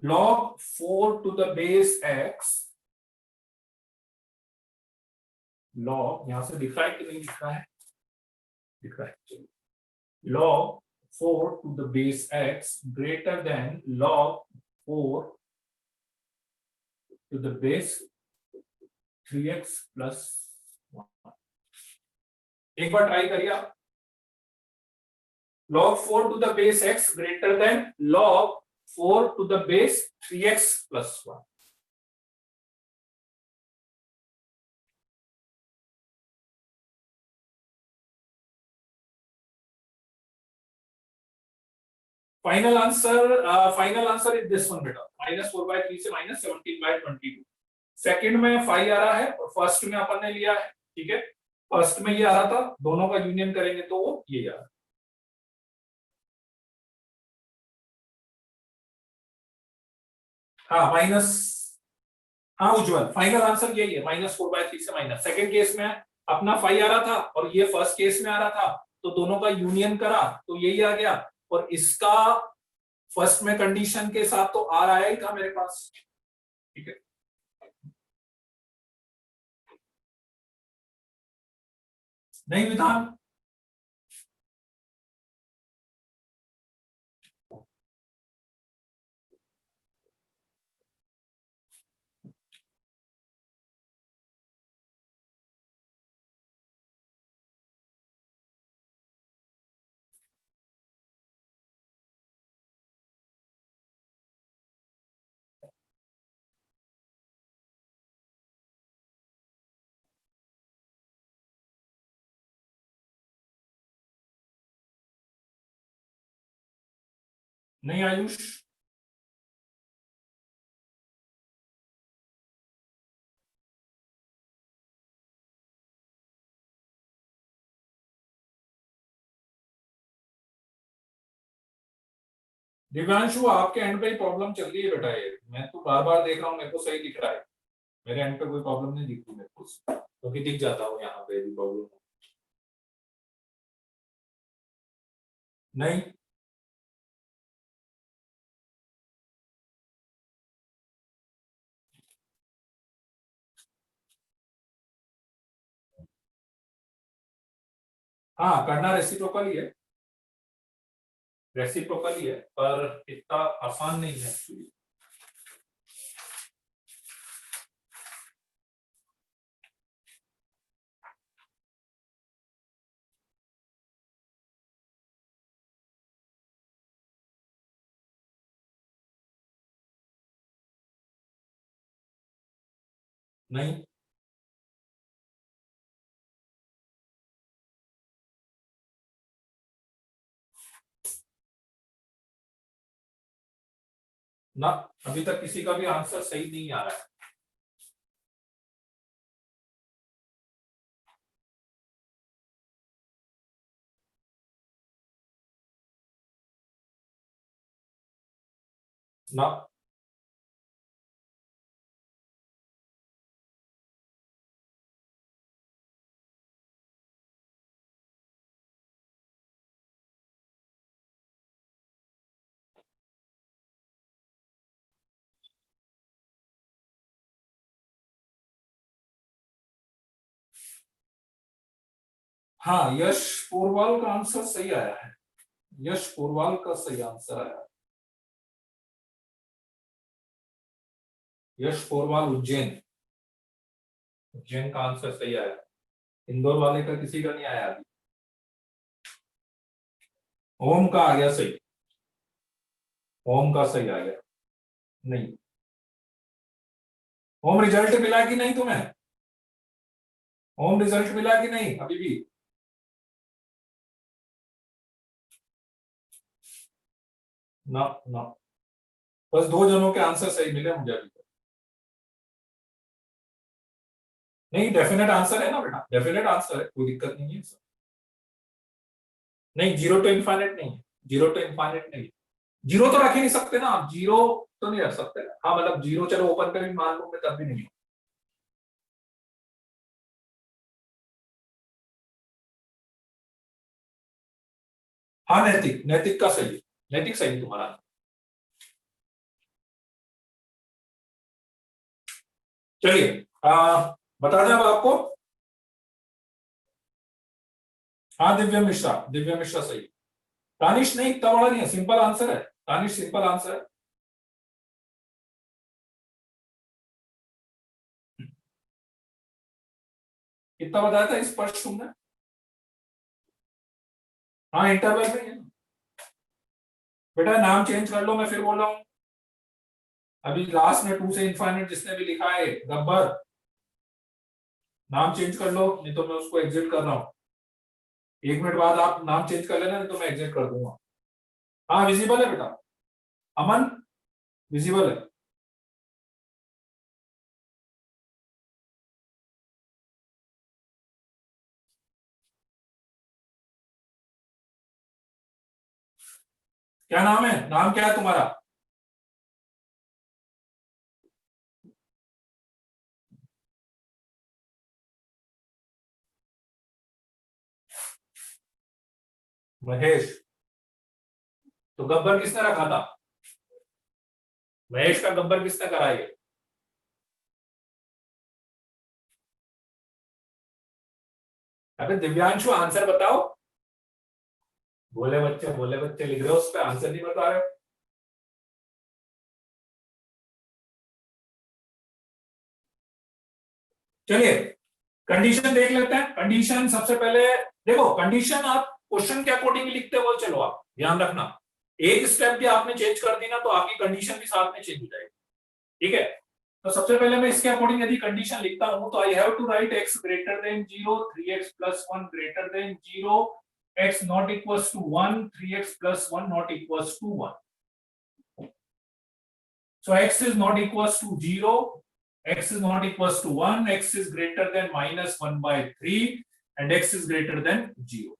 log 4 to the base x, log, यहां से दिख रहा है कि नहीं दिख रहा है? दिख रहा है। log 4 to the base x greater than log 4 to the base 3x plus 1। एक बार ट्राई करिए आप। log 4 to the base x greater than log 4 to the base 3x plus 1। Final answer is this one बेटा, -4/3 से -17/22। सेकंड में 5 आ रहा है और फर्स्ट में अपन ने लिया है, ठीक है। फर्स्ट में ये आ रहा था, दोनों का यूनियन करेंगे तो वो ये आ रहा है। हाँ माइनस, हाँ उज्जवल, फाइनल आंसर यही है, -4/3 से माइनस। सेकंड केस में अपना 5 आ रहा था और ये फर्स्ट केस में आ रहा था, तो दोनों का यूनियन करा तो यही आ गया। और इसका फर्स्ट में कंडीशन के साथ तो आ आया ही था मेरे पास, ठीक है। नहीं विधान, नहीं आयुष, दिव्यांशु आपके एंड पे ही प्रॉब्लम चल रही है बेटा। ये मैं तो बार बार देख रहा हूँ, मेरे को सही दिख रहा है। मेरे एंड पे कोई प्रॉब्लम नहीं दिखती मेरे को, क्योंकि दिख जाता हूँ यहाँ पे भी प्रॉब्लम। नहीं, हाँ करना रेसिप्रोकल ही है, रेसिप्रोकल ही है, पर इतना आसान नहीं है एक्चुअली। नहीं, ना अभी तक किसी का भी आंसर सही नहीं आ रहा है। ना, हाँ यश पोरवाल का आंसर सही आया है, यश पोरवाल का सही आंसर आया। यश पोरवाल उज्जैन, उज्जैन का आंसर सही आया। इंदौर वाले का किसी का नहीं आया अभी। ओम का आ गया सही, ओम का सही आ गया। नहीं, ओम रिजल्ट मिला कि नहीं तुम्हें? ओम रिजल्ट मिला कि नहीं अभी भी? ना ना, बस 2 जनों के आंसर सही मिले मुझे अभी तक। नहीं, डेफिनेट आंसर है ना बेटा, डेफिनेट आंसर है, कोई दिक्कत नहीं है। नहीं, 0 to इनफाइनाइट नहीं है, 0 to इनफाइनाइट नहीं है। जीरो तो रख ही नहीं सकते ना आप, जीरो तो नहीं रख सकते। हाँ मतलब जीरो चलो ओपन पे भी मान लूं मैं, तब भी नहीं। हाँ नैतिक, नैतिक का सही है, नैतिक सही है तुम्हारा। चलिए बता दें अब आपको। हाँ दिव्या मिश्रा, दिव्या मिश्रा सही है। तानिश नहीं, इतना बड़ा नहीं है, सिंपल आंसर है तानिश, सिंपल आंसर है। कितना बताया था स्पष्ट तुमने? हाँ इंटरवल में ही है। बेटा नाम चेंज कर लो, मैं फिर बोल रहा हूँ। अभी लास्ट में टू से इनफाइनाइट जिसने भी लिखा है गब्बर, नाम चेंज कर लो, नहीं तो मैं उसको एग्जिट कर रहा हूँ। 1 मिनट बाद आप नाम चेंज कर लेना, नहीं तो मैं एग्जिट कर दूंगा। हाँ विजिबल है बेटा। अमन विजिबल है। क्या नाम है, नाम क्या है तुम्हारा? महेश। तो गब्बर किसने रखा था? महेश का गब्बर किसने करा ये? अबे दिव्यांशु आंसर बताओ। बोले बच्चे लिख रहे हो, उस पर आंसर नहीं बता रहे हो। चलिए कंडीशन देख लेते हैं। कंडीशन सबसे पहले देखो, कंडीशन आप क्वेश्चन के अकॉर्डिंग लिखते हो, चलो आप ध्यान रखना। एक स्टेप भी आपने चेंज कर दी ना तो आपकी कंडीशन भी साथ में चेंज हो जाएगी। ठीक है, तो सबसे पहले मैं इसके अकॉर्डिंग यदि कंडीशन लिखता हूं तो I have to write x greater than 0, 3x plus 1 greater than 0, x not equals to 1, 3x plus 1 not equals to 1। So x is not equals to 0, x is not equals to 1, x is greater than minus 1 by 3 and x is greater than 0.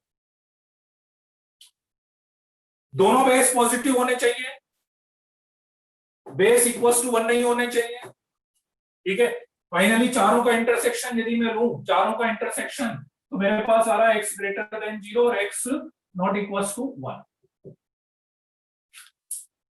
दोनों बेस पॉजिटिव होने चाहिए, बेस इक्वल्स टू 1 नहीं होने चाहिए। ठीक है, फाइनली चारों का इंटरसेक्शन यदि मैं लूं, चारों का इंटरसेक्शन, तो मेरे पास आ रहा है x ग्रेटर देन 0 और x not equals to 1।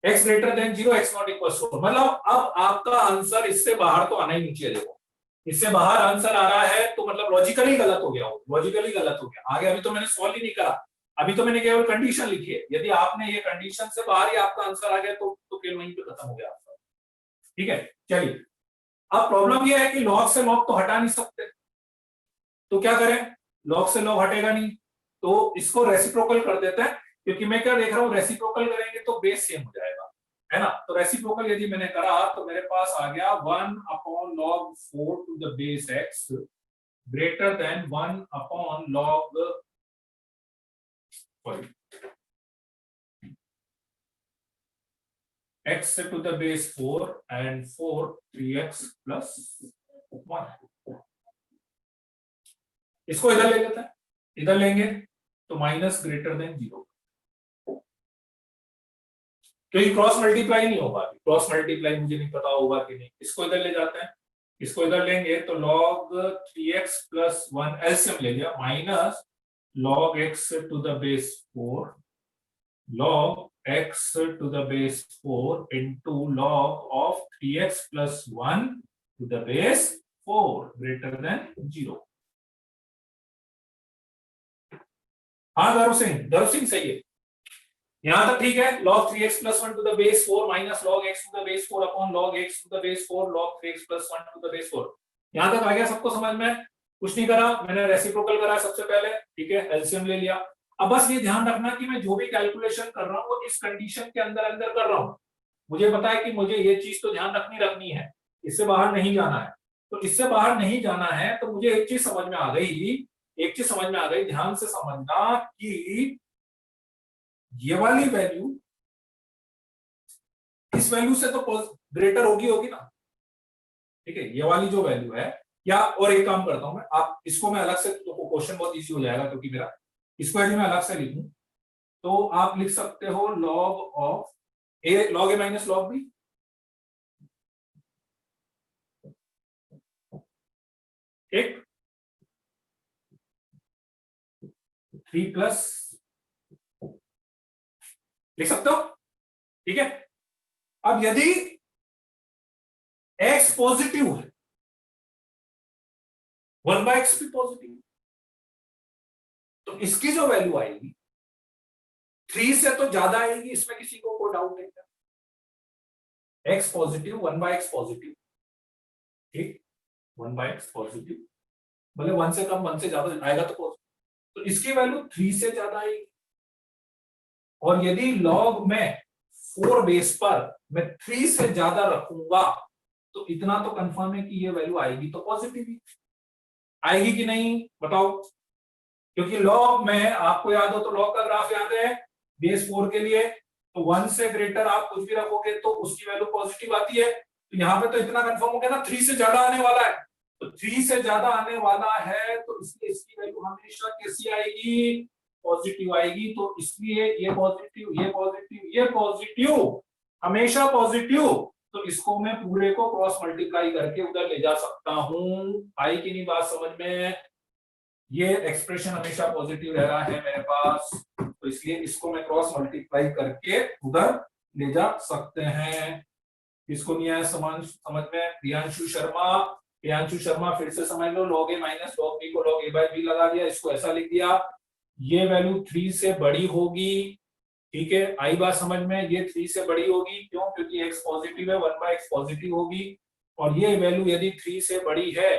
x greater than 0, x not equals to, मतलब अब आपका आंसर इससे बाहर तो आना ही नहीं चाहिए। देखो इससे बाहर आंसर आ रहा है तो मतलब लॉजिकली गलत हो गया, लॉजिकली गलत हो गया। आगे अभी तो मैंने सॉल्व ही नहीं करा, अभी तो मैंने केवल कंडीशन लिखी है। यदि आपने ये कंडीशन से बाहर ही आपका आंसर आ गया तो केवल वहीं पे खत्म हो गया आंसर। ठीक है, चलिए अब प्रॉब्लम ये है कि लॉग से लॉग तो हटा नहीं सकते, तो क्या करें? लॉग से लॉग हटेगा नहीं, तो इसको रेसिप्रोकल कर देते हैं, क्योंकि मैं क्या देख रहा हूं, रेसिप्रोकल करेंगे तो बेस सेम हो जाएगा, है ना। तो रेसिप्रोकल यदि मैंने करा तो मेरे पास आ गया 1 upon log 4 to the base x greater than 1 upon log, sorry, x to the base 4 and 4 3x plus 1। इसको इधर ले लेते हैं, इधर लेंगे तो माइनस ग्रेटर देन 0, क्योंकि क्रॉस मल्टीप्लाई नहीं होगा। क्रॉस मल्टीप्लाई मुझे नहीं पता होगा कि नहीं। इसको इधर ले जाते हैं, इसको इधर लेंगे तो log 3x plus 1 एलसीएम ले लिया, minus log x to the base 4 log x to the base 4 into log of 3x plus 1 to the base 4 greater than 0। हाँ दारू सिंह सही है, यहां तक ठीक है। log 3x plus 1 to the base 4 minus log x to the base 4 upon log x to the base 4 log 3x plus 1 to the base 4। यहां तक आ गया सबको समझ में? कुछ नहीं करा मैंने, रेसिप्रोकल करा सबसे पहले, ठीक है, एलसीएम ले लिया। अब बस ये ध्यान रखना कि मैं जो भी कैलकुलेशन कर रहा हूं वो इस कंडीशन के अंदर अंदर कर रहा हूं। मुझे पता है कि मुझे ये चीज तो ध्यान रखनी है, इससे बाहर नहीं जाना है। तो इससे बाहर नहीं जाना है तो मुझे एक चीज समझ में आ गई, एक चीज समझ में आ गई, ध्यान से समझना कि ये वाली वैल्यू इस वैल्यू से तो ग्रेटर होगी ना। ठीक है, ये वाली जो वैल्यू है, या और एक काम करता हूं मैं, आप इसको मैं अलग से, तो क्वेश्चन बहुत इजी हो जाएगा क्योंकि मेरा, इसको यदि मैं अलग से लिखूं तो आप लिख सकते हो log of a log a minus log b, ठीक, 3 प्लस लिख सकते हो, ठीक है। अब यदि x पॉजिटिव है, 1/x भी पॉजिटिव, तो इसकी जो वैल्यू आएगी 3 से तो ज्यादा आएगी, इसमें किसी को कोई डाउट नहीं है। x पॉजिटिव, 1/x पॉजिटिव, ठीक, 1/x पॉजिटिव, भले 1 से कम 1 से ज्यादा आएगा तो पॉजिटिव, तो इसकी वैल्यू 3 से ज्यादा आएगी। और यदि लॉग में 4 बेस पर मैं 3 से ज्यादा रखूंगा तो इतना तो कंफर्म है कि ये वैल्यू आएगी तो पॉजिटिव ही आएगी कि नहीं, बताओ। क्योंकि लॉग में आपको याद हो तो लॉग का ग्राफ याद है, बेस 4 के लिए तो 1 से ग्रेटर आप कुछ भी रखोगे तो उसकी वैल्यू पॉजिटिव आती है। तो यहाँ पे तो इतना कंफर्म हो गया ना 3 से ज्यादा आने वाला है, तो 3 से ज्यादा आने वाला है तो इसलिए इसकी वैल्यू हमेशा कैसी आएगी, पॉजिटिव आएगी। तो इसलिए ये पॉजिटिव, ये पॉजिटिव, ये पॉजिटिव, हमेशा पॉजिटिव, तो इसको मैं पूरे को क्रॉस मल्टीप्लाई करके उधर ले जा सकता हूं। आई कि नहीं बात समझ में, ये एक्सप्रेशन हमेशा पॉजिटिव रह रहा है मेरे पास, तो इसलिए इसको मैं क्रॉस मल्टीप्लाई करके उधर ले जा सकते हैं। इसको नहीं आया समझ में, प्रियांशु शर्मा फिर से समझ लो, log a minus log B को लॉग ए बाय बी लगा दिया, इसको ऐसा लिख दिया, ये वैल्यू 3 से बड़ी होगी, ठीक है। आई बात समझ में, ये 3 से बड़ी होगी, क्यों, क्योंकि x पॉजिटिव है, 1/x पॉजिटिव होगी, और ये वैल्यू यदि 3 से बड़ी है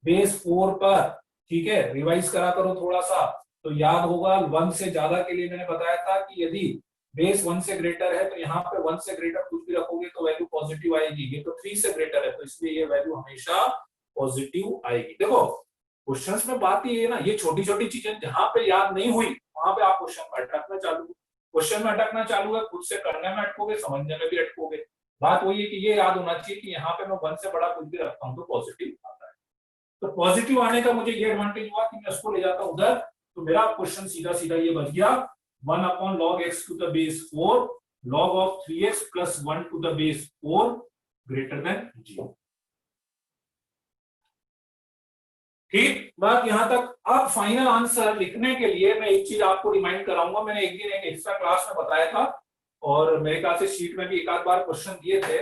बेस 4 पर, ठीक है, रिवाइज करा करो थोड़ा सा तो याद होगा 1 से ज्यादा के लिए मैंने बताया था कि यदि बेस 1 से ग्रेटर है तो यहाँ पे 1 से ग्रेटर कुछ भी रखोगे तो वैल्यू पॉजिटिव आएगी, ये तो 3 से ग्रेटर है तो इसलिए ये वैल्यू हमेशा पॉजिटिव आएगी। देखो क्वेश्चंस में बात ये है ना, ये छोटी छोटी चीजें जहां पे याद नहीं हुई वहां पे आप क्वेश्चन में अटकना चालू है, खुद से करने में अटकोगे, समझने में भी अटकोगे। बात वही है कि ये याद होना चाहिए कि यहाँ पे मैं 1 से बड़ा कुछ भी रखता हूँ तो पॉजिटिव आता है। तो पॉजिटिव आने का मुझे ये एडवांटेज हुआ कि मैं उसको ले जाता हूँ उधर, तो मेरा क्वेश्चन सीधा सीधा ये बच गया, 1 log x to the base 4 log of 3x plus 1 to the base 4 greater than 0। ठीक, बात यहां तक। अब फाइनल आंसर लिखने के लिए मैं एक चीज आपको रिमाइंड कराऊंगा, मैंने एक दिन एक एक्स्ट्रा क्लास में बताया था और मेरे ख्याल से शीट में भी एक आध बार क्वेश्चन दिए थे।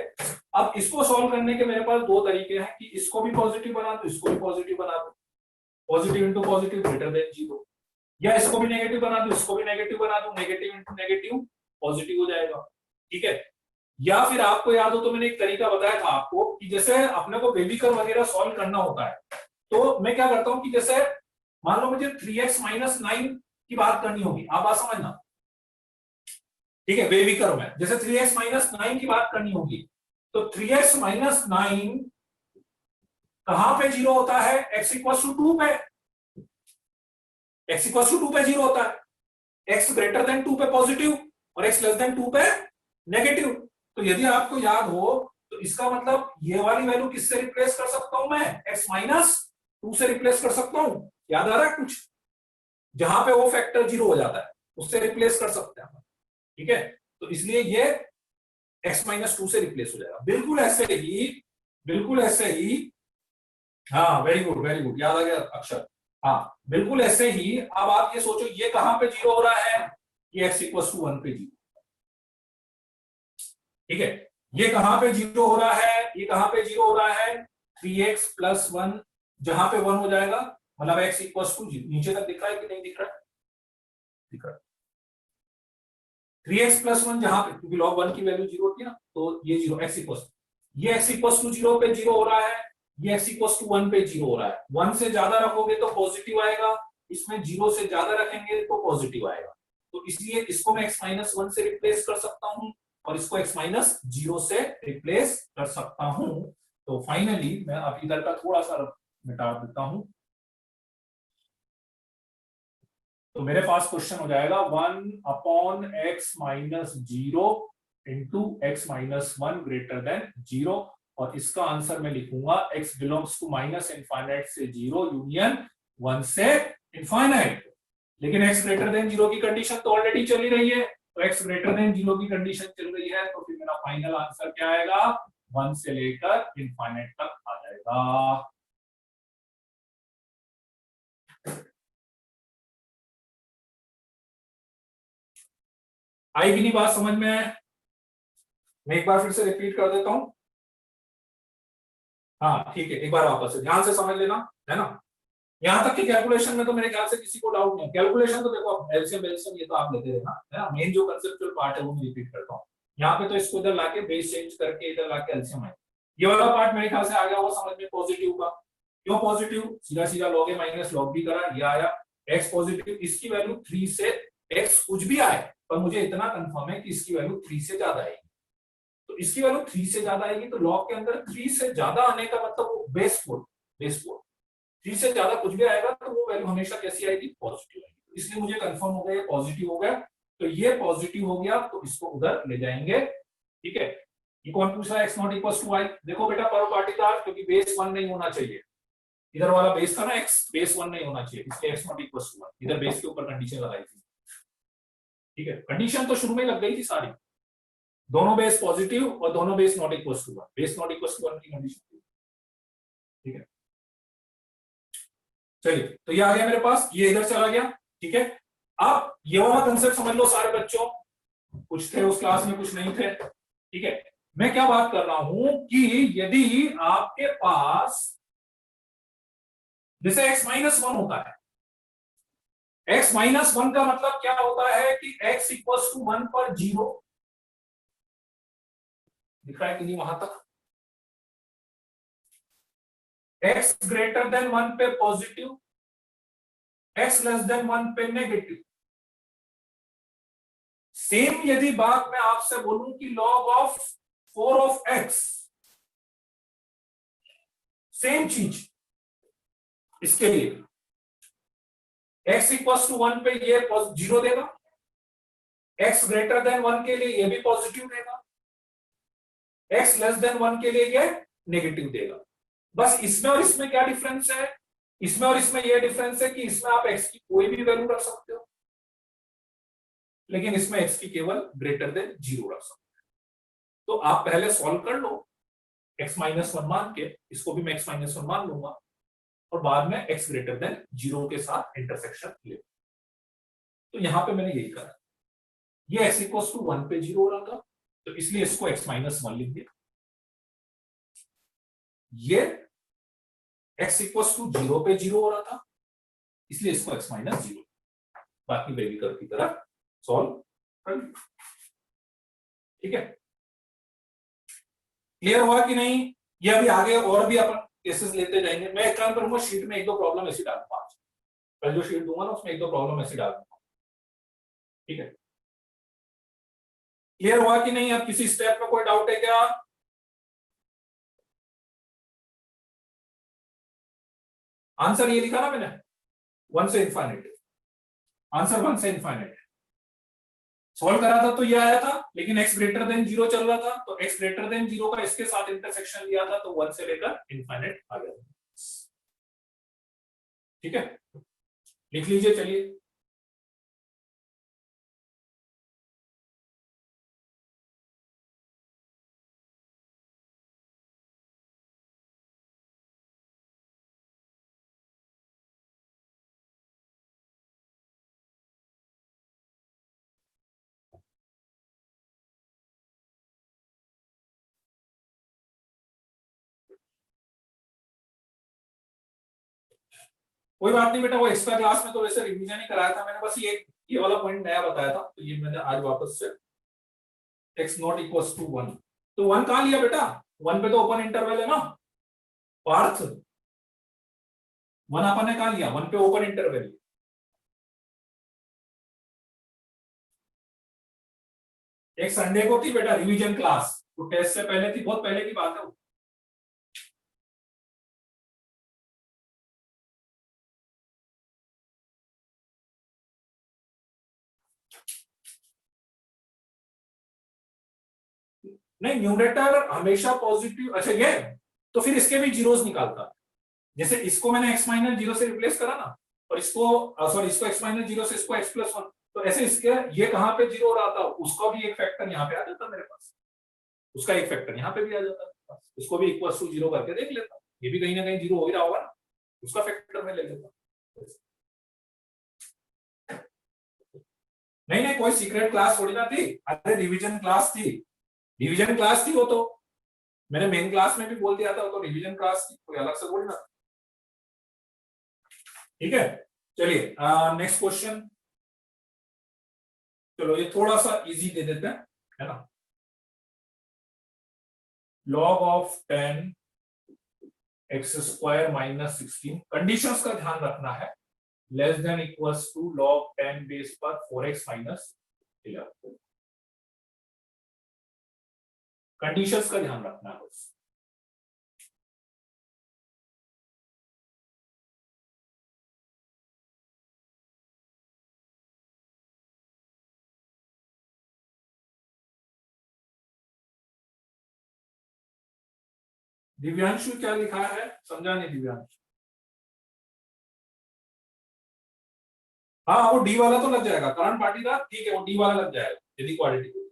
अब इसको सॉल्व करने के मेरे पास दो तरीके हैं कि इसको भी पॉजिटिव बना दो, इसको भी पॉजिटिव बना दो, positive into positive greater than 0, या इसको भी नेगेटिव बना दो, इसको भी नेगेटिव बना दो, नेगेटिव इंटू नेगेटिव पॉजिटिव हो जाएगा, ठीक है। या फिर आपको याद हो तो मैंने एक तरीका बताया था आपको कि जैसे अपने को बेबी कर्व वगैरह सॉल्व करना होता है तो मैं क्या करता हूं कि जैसे मान लो मुझे 3x - 9 की बात करनी होगी, आप बात समझना, ठीक है, बेबी कर्व में जैसे 3x - 9 की बात करनी होगी तो 3x - 9 कहां पे 0 होता है, x = 2 पे, x = 2 पे 0 होता है, x ग्रेटर देन 2 पे पॉजिटिव और x लेस देन 2 पे नेगेटिव। तो यदि आपको याद हो तो इसका मतलब ये वाली वैल्यू किससे रिप्लेस कर सकता हूं मैं, x - 2 से रिप्लेस कर सकता हूं, याद आ रहा है कुछ, जहां पे वो फैक्टर 0 हो जाता है उससे रिप्लेस कर सकते हैं, ठीक है। तो इसलिए ये x - 2 से रिप्लेस हो जाएगा, बिल्कुल ऐसे ही, हाँ वेरी गुड, याद आ गया अक्षर, हाँ बिल्कुल ऐसे ही। अब आप ये सोचो ये कहां पे 0 हो रहा है, ये x = 1 पे 0, ठीक है। ये कहां पे 0 हो रहा है, ये कहां पे 0 हो रहा है, 3x + 1 जहां पे 1 हो जाएगा, मतलब x = 0, नीचे तक दिख रहा है कि नहीं दिख रहा है, दिख रहा है। 3x + 1 जहां पे, क्योंकि log 1 की वैल्यू 0 होती है ना, तो ये 0 x = ये x = 0 पे 0 हो रहा है, ये x = 1 पे 0 हो रहा है। 1 से ज्यादा रखोगे तो पॉजिटिव आएगा, इसमें 0 से ज्यादा रखेंगे तो पॉजिटिव आएगा, तो इसलिए इसको मैं x - 1 से रिप्लेस कर सकता हूं और इसको x - 0 से रिप्लेस कर सकता हूं। तो फाइनली मैं अब इधर का थोड़ा सा मिटा देता हूं, तो मेरे पास क्वेश्चन हो जाएगा 1/x - 0 into x - 1 greater than 0, और इसका आंसर मैं लिखूंगा x बिलोंग्स टू -∞ से 0 यूनियन 1 से इनफाइनाइट। लेकिन x ग्रेटर देन 0 की कंडीशन तो ऑलरेडी चली रही है, तो x ग्रेटर देन 0 की कंडीशन चल रही है, तो फिर मेरा फाइनल आंसर क्या आएगा, 1 से लेकर इनफाइनाइट तक आ जाएगा। आई कि नहीं बात समझ में? मैं एक बार फिर से रिपीट कर देता हूं। हाँ ठीक है, एक बार वापस से ध्यान से समझ लेना, है ना। यहाँ तक की कैलकुलेशन में तो मेरे ख्याल से किसी को डाउट नहीं। कैलकुलेशन तो देखो एलसीएम एलसीएम ये तो आप लेते रहना, है ना। मेन जो कंसेप्चुअल पार्ट है वो मैं रिपीट करता हूँ। यहाँ पे तो इसको इधर लाके बेस चेंज करके इधर लाके एलसीएम आए, ये वाला पार्ट मेरे ख्याल से आ गया वो समझ में पॉजिटिव का। क्यों पॉजिटिव? सीधा सीधा log a minus log B करा, ये आया एक्स पॉजिटिव। इसकी वैल्यू 3 से एक्स कुछ भी आए, पर मुझे इतना कंफर्म है कि इसकी वैल्यू 3 से ज्यादा आएगी। तो इसकी वैल्यू 3 से ज्यादा आएगी, तो लॉग के अंदर 3 से ज्यादा आने का मतलब वो बेस 4 3 से ज्यादा कुछ भी आएगा तो वो वैल्यू हमेशा कैसी आएगी, पॉजिटिव आएगी। इसलिए मुझे कंफर्म हो गया ये पॉजिटिव हो गया, तो ये पॉजिटिव हो गया, तो इसको उधर ले जाएंगे। ठीक है, ये कौन पूछ रहा है x not equal to y? देखो बेटा पर पार्टिकल, क्योंकि बेस 1 नहीं होना चाहिए, इधर वाला बेस था ना x, बेस 1 नहीं होना चाहिए, इसलिए x नॉट इक्वल टू 1 इधर बेस के ऊपर कंडीशन लगाई थी। ठीक है, कंडीशन तो शुरू में लग गई थी सारी, दोनों बेस पॉजिटिव और दोनों base not equal to 1, base not equal to 1 की कंडीशन थी। ठीक है, चलिए तो ये आ गया मेरे पास, ये इधर चला गया। ठीक है, अब ये वाला कंसेप्ट समझ लो सारे बच्चों, कुछ थे उस क्लास में कुछ नहीं थे। ठीक है, मैं क्या बात कर रहा हूं कि यदि आपके पास जैसे x माइनस 1 होता है, x माइनस 1 का मतलब क्या होता है कि x इक्वल टू 1 पर 0 दिख रहा है कि नहीं वहां तक, x ग्रेटर देन 1 पे पॉजिटिव, x लेस देन 1 पे नेगेटिव। सेम यदि बात मैं आपसे बोलूं कि log of 4 of x, same चीज इसके लिए x इक्वल टू 1 पे ये 0 देगा, x ग्रेटर देन 1 के लिए ये भी पॉजिटिव देगा, x लेस देन 1 के लिए ये नेगेटिव देगा। बस इसमें और इसमें क्या डिफरेंस है? इसमें और इसमें ये डिफरेंस है कि इसमें आप x की कोई भी वैल्यू रख सकते हो, लेकिन इसमें x की केवल ग्रेटर देन 0 रख सकते हो। तो आप पहले सॉल्व कर लो x माइनस 1 मान के, इसको भी मैं x माइनस 1 मान लूंगा, और बाद में x ग्रेटर देन 0 के साथ इंटरसेक्शन ले। तो यहां पे मैंने यही करा, ये x इक्वल टू 1 पे 0 हो रहा था, तो इसलिए इसको x माइनस 1 लिख दिया। ये x इक्वल टू 0 पे 0 हो रहा था, इसलिए इसको x माइनस 0, बाकी बेबी कर्व की तरह सॉल्व कर लिया। ठीक है, क्लियर हुआ कि नहीं? ये अभी आगे और भी अपन केसेस लेते जाएंगे। मैं एक काम करूंगा, शीट में एक दो प्रॉब्लम ऐसी डालूंगा, कल जो शीट दूंगा ना उसमें एक दो प्रॉब्लम ऐसी डाल दूंगा। ठीक है, क्लियर हुआ कि नहीं? अब किसी स्टेप में कोई डाउट है क्या? आंसर ये लिखा ना मैंने, 1 से इनफाइनाइट, आंसर 1 से इनफाइनाइट सॉल्व करा था तो ये आया था, लेकिन x ग्रेटर देन 0 चल रहा था, तो x ग्रेटर देन 0 का इसके साथ इंटरसेक्शन लिया था, तो 1 से लेकर इनफाइनाइट आ गया। ठीक है, लिख लीजिए। चलिए कोई बात नहीं बेटा, वो एक्स्ट्रा क्लास में तो वैसे रिवीजन ही कराया था मैंने, बस ये वाला पॉइंट नया बताया था, तो ये मैंने आज वापस से x नॉट इक्वल टू 1, तो 1 कहां लिया बेटा? 1 पे तो ओपन इंटरवल है ना पार्थ, 1 अपन ने कहां लिया? 1 पे ओपन इंटरवल। एक संडे को थी बेटा रिवीजन क्लास, तो टेस्ट से पहले थी, बहुत पहले की बात है वो। नहीं, न्यूमरेटर हमेशा पॉजिटिव। अच्छा ये तो फिर इसके भी जीरोस निकालता, जैसे इसको मैंने x माइनस 0 से रिप्लेस करा ना, और इसको सॉरी इसको x माइनस 0 से इसको x प्लस 1, तो ऐसे इसके ये कहाँ पे जीरो रहा था, उसका भी एक फैक्टर यहाँ पे आ जाता मेरे पास, उसका एक फैक्टर यहाँ पे भी आ जाता, उसको भी इक्वल टू जीरो करके देख लेता, ये भी कहीं ना कहीं जीरो हो ही रहा होगा ना, उसका फैक्टर में ले लेता। नहीं नहीं, कोई सीक्रेट क्लास थोड़ी ना थी, अरे रिवीजन क्लास थी, रिवीजन क्लास थी वो तो, मैंने मेन क्लास में भी बोल दिया था वो तो रिवीजन क्लास थी, कोई अलग से बोलना। ठीक है, चलिए नेक्स्ट क्वेश्चन, चलो ये थोड़ा सा इजी दे देते हैं, है ना। log of 10 x square minus 16, conditions का ध्यान रखना है, less than equals to log 10 base पर 4x माइनस 11, कंडीशंस का ध्यान रखना है बस। दिव्यांशु क्या लिखा है, समझा नहीं दिव्यांशु। हाँ वो डी वाला तो लग जाएगा, करंट पार्टी था, ठीक है वो डी वाला लग जाएगा यदि क्वालिटी।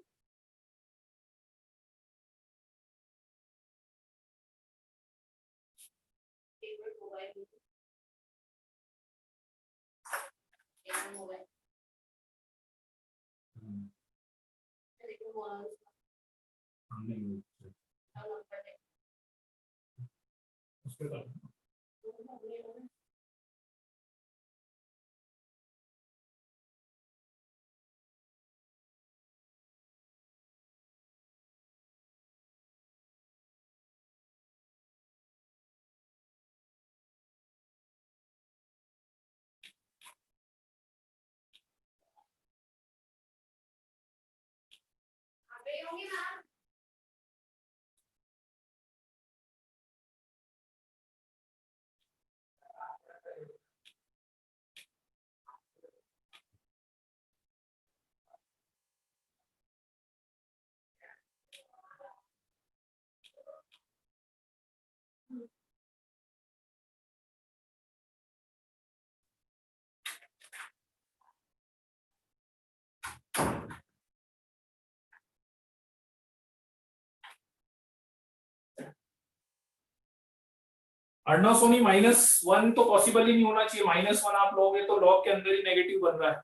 अर्णव सोनी -1 तो पॉसिबल ही नहीं होना चाहिए, -1 आप लोगे तो लॉग के अंदर ही नेगेटिव बन रहा है,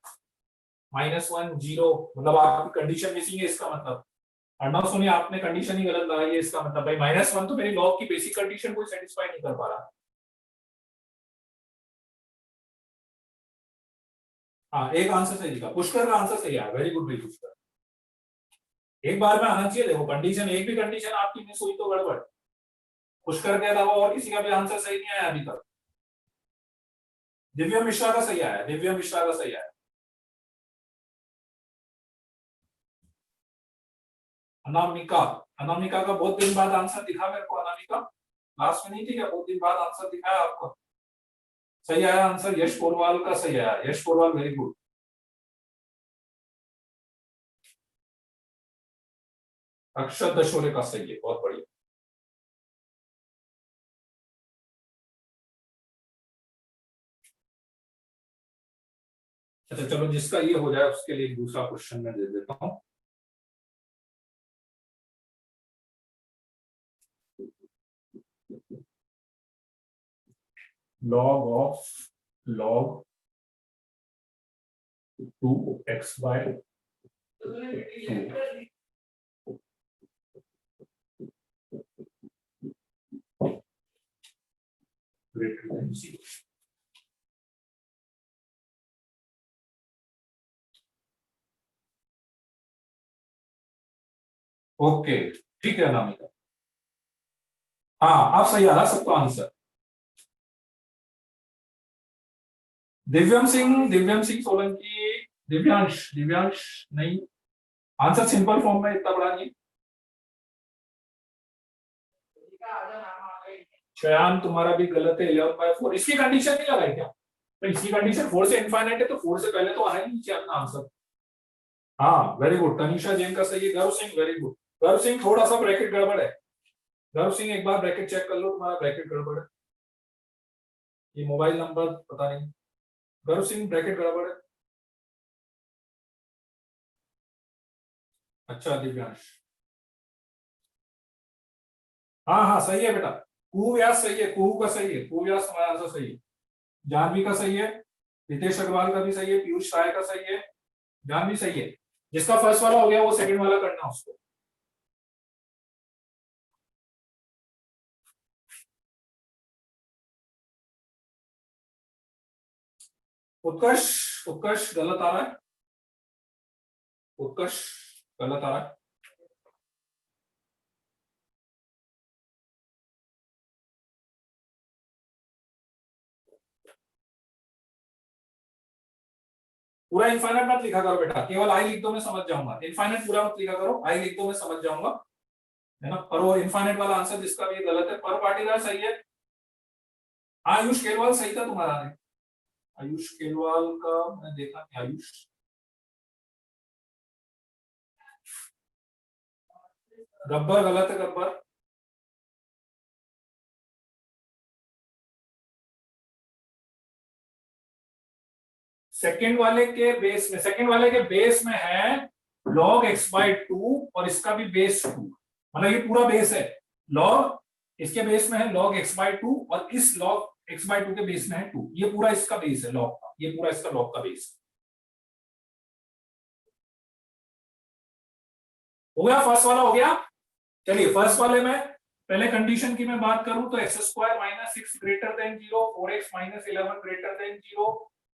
-1 0, मतलब आपकी कंडीशन मिसिंग है, इसका मतलब अर्णव सोनी आपने कंडीशन ही गलत लगाई है, इसका मतलब भाई -1 तो मेरी लॉग की बेसिक कंडीशन को सेटिस्फाई नहीं कर पा रहा। हाँ एक आंसर सही लिखा, पुष्कर का आंसर सही है, वेरी गुड भाई पुष्कर, एक बार में आना चाहिए, देखो कंडीशन एक भी कंडीशन आपकी मिस हुई तो गड़बड़। पुष्कर के अलावा और किसी का भी आंसर सही नहीं आया अभी तक। दिव्या मिश्रा का सही आया, दिव्या मिश्रा का सही आया। अनामिका, अनामिका का बहुत दिन बाद आंसर दिखा मेरे को, अनामिका लास्ट में नहीं थी क्या, बहुत दिन बाद आंसर दिखाया आपको, सही आया आंसर, यश पोरवाल का सही आया, यश पोरवाल वेरी गुड। अक्षत दशोरे का सही है, बहुत बढ़िया। अच्छा चलो जिसका ये हो जाए उसके लिए दूसरा क्वेश्चन मैं दे देता हूं। log 2x by 2 greater than 0। Okay ठीक है अनामिका, हाँ आप सही आ रहा सबका आंसर। दिव्यम सिंह सोलंकी, दिव्यांश, दिव्यांश नहीं, आंसर सिंपल फॉर्म में इतना बड़ा नहीं। चयान तुम्हारा भी गलत है, 11/4, इसकी कंडीशन नहीं लगाई क्या, तो इसकी कंडीशन 4 से इनफाइनाइट है, तो 4 से पहले तो आना ही नहीं चाहिए अपना आंसर। हाँ वेरी गुड, तनिषा जैन का सही है, गर्व सिंह वेरी गुड, गर्व सिंह थोड़ा सा ब्रैकेट गड़बड़ है, गर्व सिंह एक बार ब्रैकेट चेक कर लो, तुम्हारा ब्रैकेट गड़बड़ है, ये मोबाइल नंबर पता नहीं, गर्व सिंह ब्रैकेट गड़बड़ है। अच्छा दिव्यांश, हाँ हाँ सही है बेटा, कुहू व्यास सही है, कुहू का सही है, कुहू व्यास हमारा आंसर सही है। जानवी का सही है, रितेश अग्रवाल का भी सही है, पीयूष राय का सही है, जानवी सही है। जिसका फर्स्ट वाला हो गया वो सेकंड वाला करना उसको। उत्कर्ष, उत्कर्ष गलत आ रहा है, उत्कर्ष गलत आ रहा है। पूरा इनफाइनाइट मत लिखा करो बेटा, केवल आई लिख दो मैं समझ जाऊंगा, इनफाइनाइट पूरा मत लिखा करो, आई लिख दो मैं समझ जाऊंगा, है ना। पर वो इनफाइनाइट वाला आंसर जिसका भी गलत है, पर पाटीदार सही है। आयुष केलवाल सही था तुम्हारा ने, आयुष केलवाल का मैं देखा नहीं, आयुष गब्बर गलत है, गब्बर। सेकंड वाले के बेस में है log x/2 और इसका भी बेस 2, मतलब ये पूरा बेस है log, इसके बेस में है log x/2 और इस log x/2 के बेस में है 2, ये पूरा इसका बेस है log का, ये पूरा इसका log का बेस हो गया। फर्स्ट वाला हो गया। चलिए फर्स्ट वाले में पहले कंडीशन की मैं बात करूं तो x square minus 6 greater than 0, 4x minus 11 greater than 0,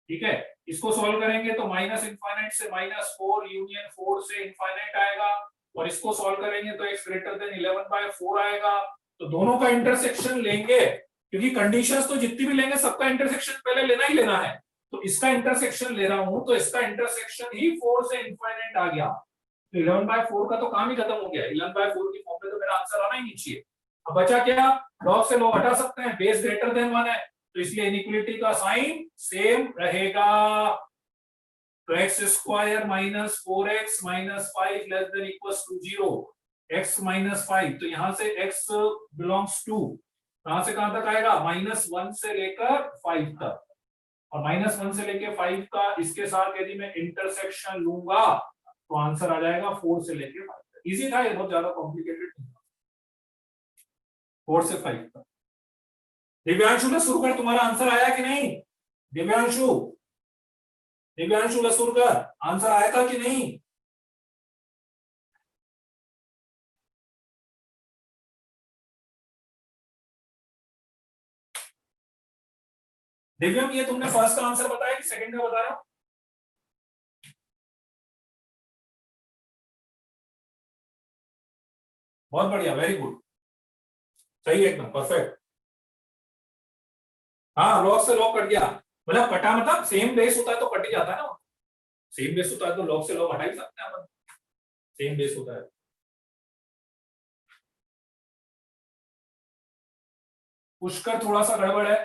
ठीक है। इसको सॉल्व करेंगे तो माइनस इनफाइनाइट से -4 यूनियन 4 से इनफाइनाइट आएगा, और इसको सॉल्व करेंगे तो x ग्रेटर देन 11/4 आएगा। तो दोनों का इंटरसेक्शन लेंगे, क्योंकि कंडीशंस तो जितनी भी लेंगे सबका इंटरसेक्शन पहले लेना ही लेना है। तो इसका इंटरसेक्शन ले रहा हूं तो इसका इंटरसेक्शन ही 4 से इनफाइनाइट आ गया, तो 11/4 का तो काम ही खत्म हो गया, 11/4 की फॉर्म में तो मेरा आंसर आना ही नहीं चाहिए। अब बचा क्या, लॉग से लॉग हटा सकते हैं, बेस ग्रेटर देन 1 है तो इसलिए इनइक्वालिटी का साइन सेम रहेगा। तो x square minus 4x minus 5 less than equals to 0, x minus 5, तो यहां से x बिलोंग्स टू कहां से कहां तक आएगा, -1 से लेकर 5 तक, और -1 से लेकर 5 का इसके साथ यदि मैं इंटरसेक्शन लूंगा तो आंसर आ जाएगा 4 से लेकर 5 तक। इजी था ये, बहुत ज्यादा कॉम्प्लिकेटेड नहीं था, 4 से 5 तक। दिव्यांशु लसूरकर तुम्हारा आंसर आया कि नहीं, दिव्यांशु, दिव्यांशु लसूरकर आंसर आया था कि नहीं। दिव्यम ये तुमने फर्स्ट का आंसर बताया कि सेकंड का बता रहा हो। बहुत बढ़िया, वेरी गुड, सही एकदम परफेक्ट। हाँ लॉग से लॉग कट गया, मतलब कटा मतलब सेम बेस होता है तो कट ही जाता है ना, सेम बेस होता है तो लॉग से लॉग हटा ही सकते हैं अपन, सेम बेस होता है। पुष्कर थोड़ा सा गड़बड़ है,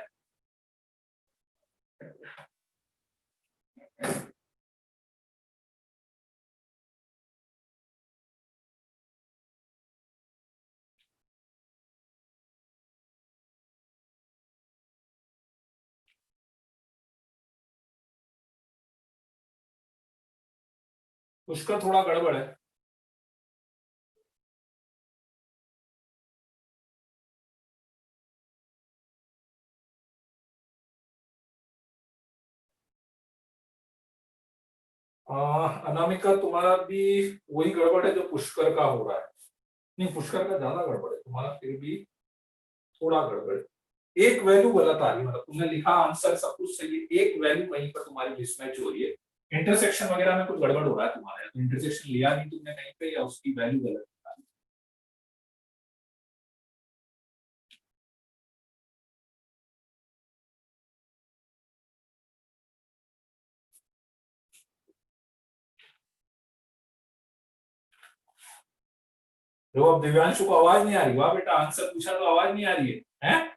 पुष्कर थोड़ा गड़बड़ है। अनामिका तुम्हारा भी वही गड़बड़ है जो पुष्कर का हो रहा है, नहीं पुष्कर का ज्यादा गड़बड़ है, तुम्हारा फिर भी थोड़ा गड़बड़ है। एक वैल्यू गलत आ रही है, मतलब तुमने लिखा आंसर सब कुछ सही है, एक वैल्यू कहीं पर तुम्हारी मिसमैच हो रही है, इंटरसेक्शन वगैरह में कुछ गड़बड़ हो रहा है तुम्हारा, तो इंटरसेक्शन लिया नहीं तुमने कहीं पे या उसकी वैल्यू गलत है। जो अब दिव्यांशु को आवाज नहीं आ रही, वाह बेटा आंसर पूछा तो आवाज नहीं आ रही है, हैं?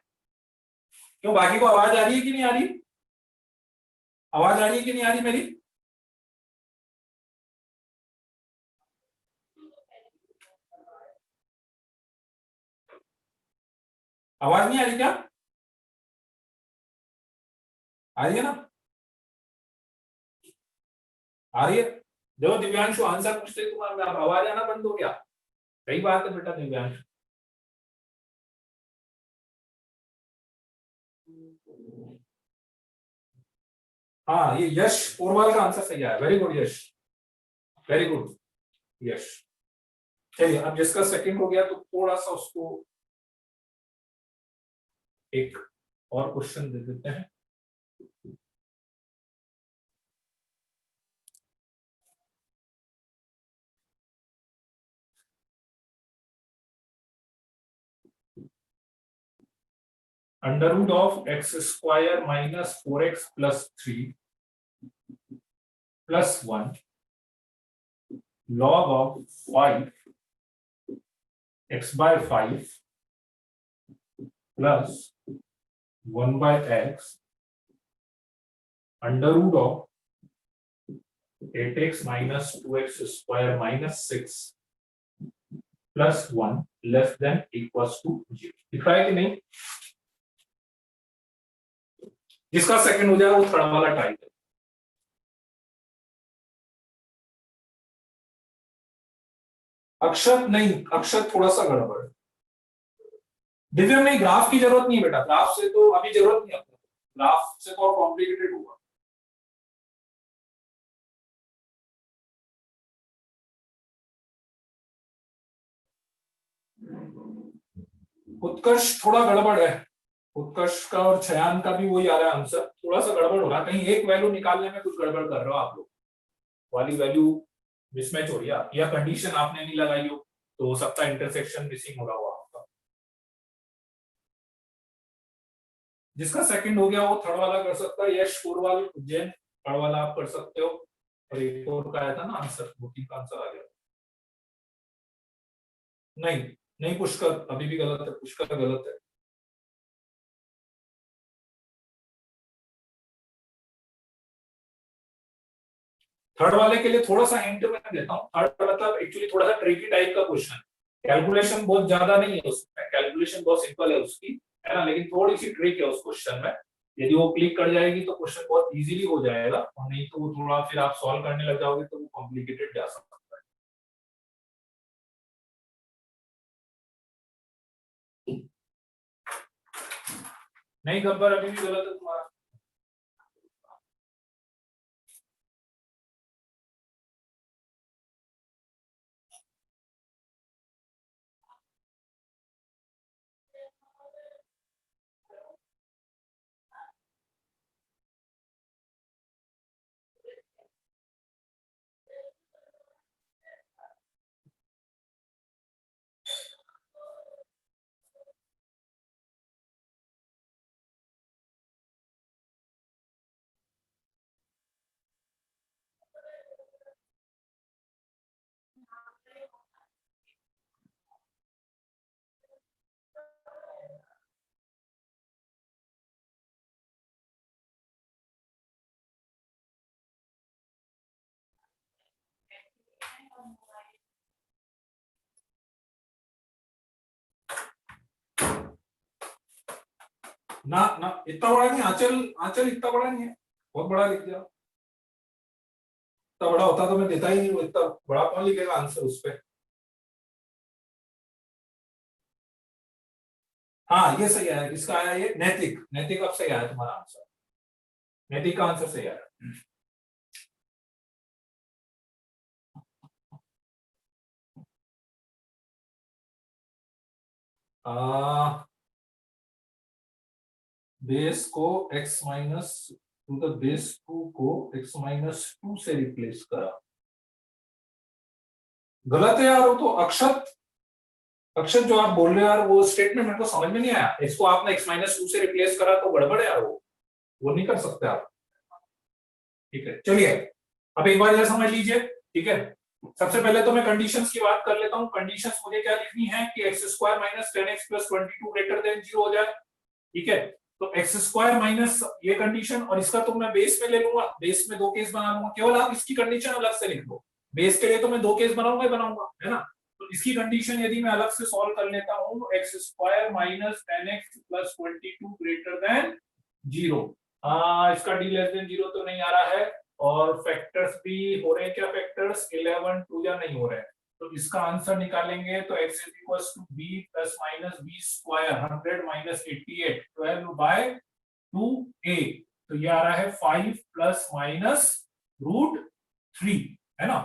क्यों बाकी को आवाज आ रही है कि नहीं आ रही, आवाज आ रही है कि नहीं आ रही मेरी। आवाज नहीं आ रही क्या, आ रही है ना, आ रही है। जो दिव्यांशु आंसर पूछते तुम्हारा आवाज आना बंद हो गया। सही बात है बेटा दिव्यांशु। हाँ ये यश पोरवाल का आंसर सही है, वेरी गुड यश, वेरी गुड यश। चलिए अब जिसका सेकंड हो गया तो थोड़ा सा उसको एक और क्वेश्चन दे देते हैं। Under root of x square minus 4x plus 3 plus 1 log of 5 x by 5 plus 1 by x under root of 8x minus 2x square minus 6 plus 1 less than equals to 0। दिख रहा है कि नहीं? जिसका सेकंड हो जाए वो थर्ड वाला टाइप है। अक्षर नहीं, अक्षर थोड़ा सा गड़बड़ है। दिव्य में ग्राफ की जरूरत नहीं बेटा, ग्राफ से तो अभी जरूरत नहीं है, ग्राफ से तो और कॉम्प्लिकेटेड होगा। उत्कर्ष थोड़ा गड़बड़ है, उत्कर्ष का और छयान का भी वही आ रहा है आंसर, थोड़ा सा गड़बड़ हो रहा है, कहीं एक वैल्यू निकालने में कुछ गड़बड़ कर रहे हो आप लोग, वाली वैल्यू मिसमैच हो रही है या कंडीशन आपने नहीं लगाई हो तो हो सकता है इंटरसेक्शन मिसिंग हो रहा हो आपका। जिसका सेकंड हो गया वो थर्ड वाला कर सकता है, यश पोरवाल उज्जैन थर्ड वाला आप कर सकते हो। और एक और का आया था ना आंसर, वो तीन का आंसर आ गया। नहीं नहीं पुष्कर अभी भी गलत है, पुष्कर गलत है। थर्ड वाले के लिए थोड़ा सा हिंट मैं देता हूँ, थर्ड मतलब एक्चुअली थोड़ा सा ट्रिकी टाइप का क्वेश्चन, कैलकुलेशन बहुत ज्यादा नहीं है उसमें, कैलकुलेशन बहुत सिंपल है उसकी, है ना, लेकिन थोड़ी सी ट्रिक है उस क्वेश्चन में। यदि वो क्लिक कर जाएगी तो क्वेश्चन बहुत इजीली हो जाएगा, और नहीं तो वो थोड़ा फिर आप सॉल्व करने लग जाओगे तो वो कॉम्प्लिकेटेड जा सकता है। नहीं गब्बर अभी भी गलत है तुम्हारा। ना ना इतना बड़ा नहीं, आंचल आंचल इतना बड़ा नहीं है, बहुत बड़ा लिख दिया। इतना बड़ा होता तो मैं देता ही नहीं, इतना बड़ा कौन लिखेगा आंसर उस पर। हाँ ये सही है, इसका आया ये नैतिक, नैतिक अब सही आया तुम्हारा आंसर, नैतिक का आंसर सही आया। बेस को x minus to the base 2 को x माइनस 2 से रिप्लेस करा, गलत है यार वो तो। अक्षत अक्षत जो आप बोल रहे हो यार वो स्टेटमेंट मेरे को समझ में नहीं आया, इसको आपने x माइनस 2 से रिप्लेस करा तो गड़बड़ है यार, वो नहीं कर सकते आप। ठीक है चलिए अब एक बार यह समझ लीजिए, ठीक है। सबसे पहले तो मैं कंडीशंस की बात कर लेता हूँ। कंडीशंस मुझे क्या लिखनी है कि x square minus 10x plus 22 greater than 0 हो जाए, ठीक है। तो एक्स स्क्वायर माइनस ये कंडीशन, और इसका तो मैं बेस में ले लूंगा, बेस में दो केस बना लूंगा, केवल आप इसकी कंडीशन अलग से लिख लो, बेस के लिए तो मैं दो केस बनाऊंगा ही बनाऊंगा, है ना। तो इसकी कंडीशन यदि मैं अलग से सॉल्व कर लेता हूँ, x square minus 10x plus 22 greater than 0, इसका डी लेस देन 0 तो नहीं आ रहा है, और फैक्टर्स भी हो रहे हैं क्या, फैक्टर्स 11 2 या नहीं हो रहे हैं, तो इसका आंसर निकालेंगे तो x is equal to b plus minus b square 100 minus 88 12/2a, तो ये आ रहा है 5 प्लस माइनस रूट 3, है ना।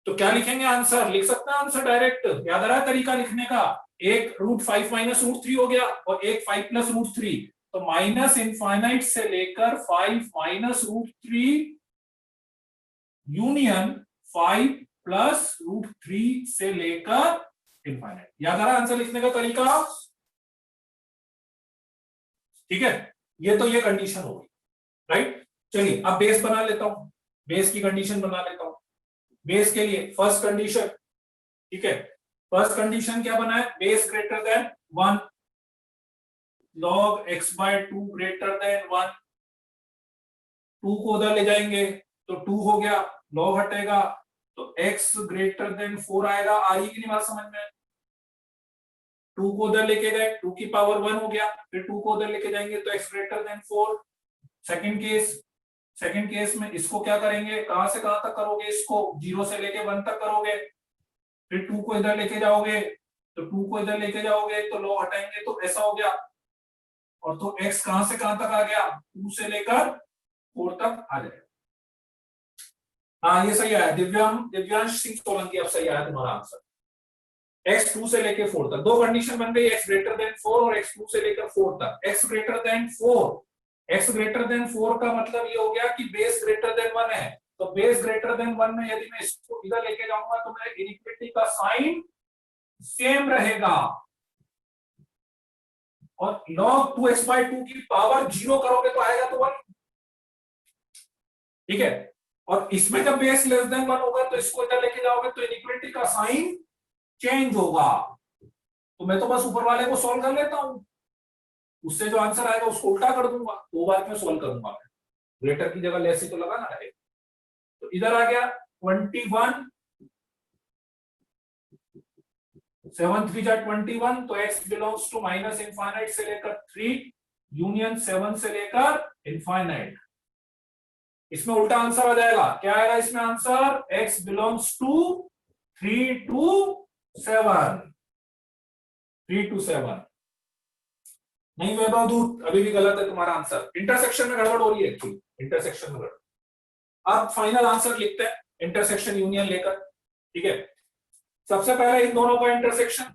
तो क्या लिखेंगे आंसर, लिख सकते हैं आंसर डायरेक्ट, याद आ रहा है तरीका लिखने का, एक रूट 5 माइनस रूट 3 हो गया और एक 5 प्लस रूट 3, तो माइनस इनफाइनाइट से लेकर 5 minus root 3 union 5 plus root 3 से लेकर इनफाइनाइट, याद आ रहा है आंसर लिखने का तरीका, ठीक है। ये तो ये कंडीशन होगी, राइट। चलिए अब बेस बना लेता हूं, बेस की कंडीशन बना लेता हूं। बेस के लिए फर्स्ट कंडीशन, ठीक है, फर्स्ट कंडीशन क्या बना है, base greater than 1, log x/2 greater than 1, 2 को उधर ले जाएंगे तो 2 हो गया, log हटेगा तो x ग्रेटर देन 4 आएगा, आ रही कि नहीं बात समझ में, 2 को उधर लेके गए 2 की पावर 1 हो गया, फिर 2 को उधर लेके जाएंगे तो x greater then 4। Second case में इसको क्या करेंगे, कहां से कहां तक करोगे, इसको 0 से लेके 1 तक करोगे, फिर 2 को इधर लेके जाओगे तो 2 को इधर लेके जाओगे तो log हटाएंगे तो ऐसा हो गया, और तो x कहां से कहां तक आ गया, 2 से लेकर 4 तक आ जाएगा। हाँ ये सही आया, दिव्यांश सिंह सोलंकी, अब सही आया तुम्हारा आंसर, x 2 से लेकर 4 तक, दो कंडीशन बन गई, x ग्रेटर देन 4 और x 2 से लेकर 4 तक। x greater then 4, x greater then 4 का मतलब ये हो गया कि बेस ग्रेटर देन 1 है, तो बेस ग्रेटर देन 1 में यदि मैं इसको इधर लेके जाऊंगा तो मेरे इनइक्वालिटी का साइन सेम रहेगा, और log 2x/2 की पावर 0 करोगे तो आएगा तो 1, ठीक है। और इसमें जब बेस लेस देन 1 होगा तो इसको इधर लेके जाओगे तो इनइक्वालिटी का साइन चेंज होगा, तो मैं तो बस ऊपर वाले को सॉल्व कर लेता हूं, उससे जो आंसर आएगा उसको उल्टा कर दूंगा, 2 बार में सॉल्व करूंगा मैं, ग्रेटर की जगह लेस ही तो लगाना है, तो इधर आ गया 21, 7 3 जा 21, तो x belongs to minus infinite से लेकर 3 यूनियन 7 से लेकर इनफाइनाइट, इसमें उल्टा आंसर आ जाएगा, क्या आएगा इसमें answer, x belongs to 3 to 7, 3 to 7, नहीं वैभव दूत अभी भी गलत है तुम्हारा आंसर, इंटरसेक्शन में गड़बड़ हो रही है एक्चुअली, इंटरसेक्शन में गड़बड़। अब फाइनल आंसर लिखते हैं इंटरसेक्शन यूनियन लेकर, ठीक है। सबसे पहले इन दोनों का इंटरसेक्शन,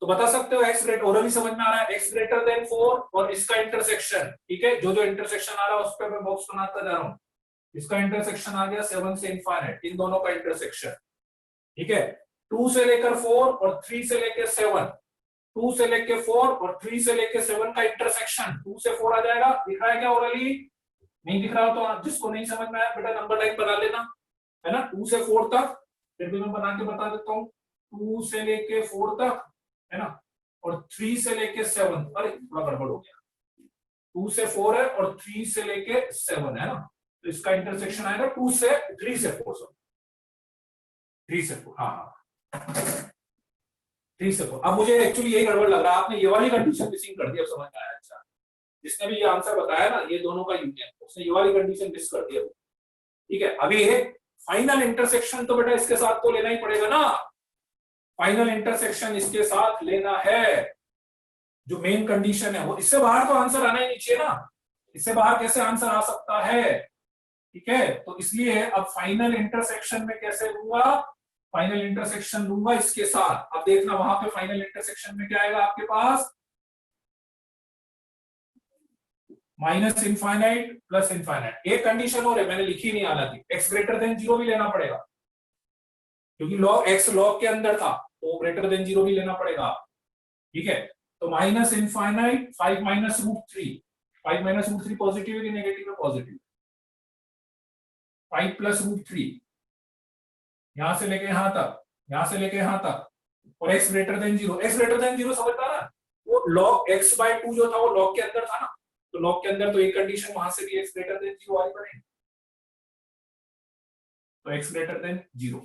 तो बता सकते हो x ग्रेटर, ओरली समझ में आ रहा है, x ग्रेटर देन 4 और इसका इंटरसेक्शन, ठीक है, जो जो इंटरसेक्शन आ रहा है उस पर मैं बॉक्स बनाता जा रहा हूं, इसका इंटरसेक्शन आ गया 7 से इनफाइनाइट, इन दोनों का इंटरसेक्शन, ठीक है, 2 से लेकर 4 और 3 से लेकर 7, 2 से लेके 4 और 3 से लेके 7 का इंटरसेक्शन 2 से 4 आ जाएगा, दिख रहा है क्या ओरली, नहीं दिख रहा तो आप जिसको नहीं समझ में आया बेटा नंबर लाइन बना लेना, है ना, 2 से 4 तक, फिर भी मैं बना के बता देता हूँ, 2 से लेके 4 तक, है ना, और 3 से लेके 7, अरे थोड़ा गड़बड़ हो गया, 2 से 4 है और 3 से लेके 7 है ना, तो इसका इंटरसेक्शन आएगा 2 से 3 से 4, सॉरी 3 से 4, हाँ 3 से 4। अब मुझे एक्चुअली यही गड़बड़ लग रहा है, आपने ये वाली कंडीशन मिसिंग कर दी, अब समझ में आया, अच्छा जिसने भी ये आंसर बताया ना ये दोनों का यूनियन, उसने ये वाली कंडीशन मिस कर दी, ठीक है। अभी फाइनल इंटरसेक्शन तो बेटा इसके साथ तो लेना ही पड़ेगा ना, फाइनल इंटरसेक्शन इसके साथ लेना है, जो मेन कंडीशन है वो, इससे बाहर तो आंसर आना ही नहीं चाहिए ना, इससे बाहर कैसे आंसर आ सकता है, ठीक है, तो इसलिए अब फाइनल इंटरसेक्शन में कैसे लूंगा, फाइनल इंटरसेक्शन लूंगा इसके साथ, अब देखना वहां पे फाइनल इंटरसेक्शन में क्या आएगा आपके पास, माइनस इनफाइनाइट प्लस इनफाइनाइट, एक कंडीशन और है मैंने लिखी नहीं हालांकि, x ग्रेटर देन 0 भी लेना पड़ेगा, क्योंकि log x log के अंदर था तो ग्रेटर देन 0 भी लेना पड़ेगा, ठीक है, तो minus infinite 5 minus root 3, 5 minus root 3 positive है कि नेगेटिव है, पॉजिटिव, 5 प्लस रूट 3 यहां से लेके यहां तक, यहां से लेके यहां तक, और x greater than 0, x greater than 0 समझ पा रहा, वो log x/2 जो था वो log के अंदर था ना, तो log के अंदर तो एक कंडीशन वहां से भी x ग्रेटर देन 0 वाली बनेगी, तो x ग्रेटर देन 0,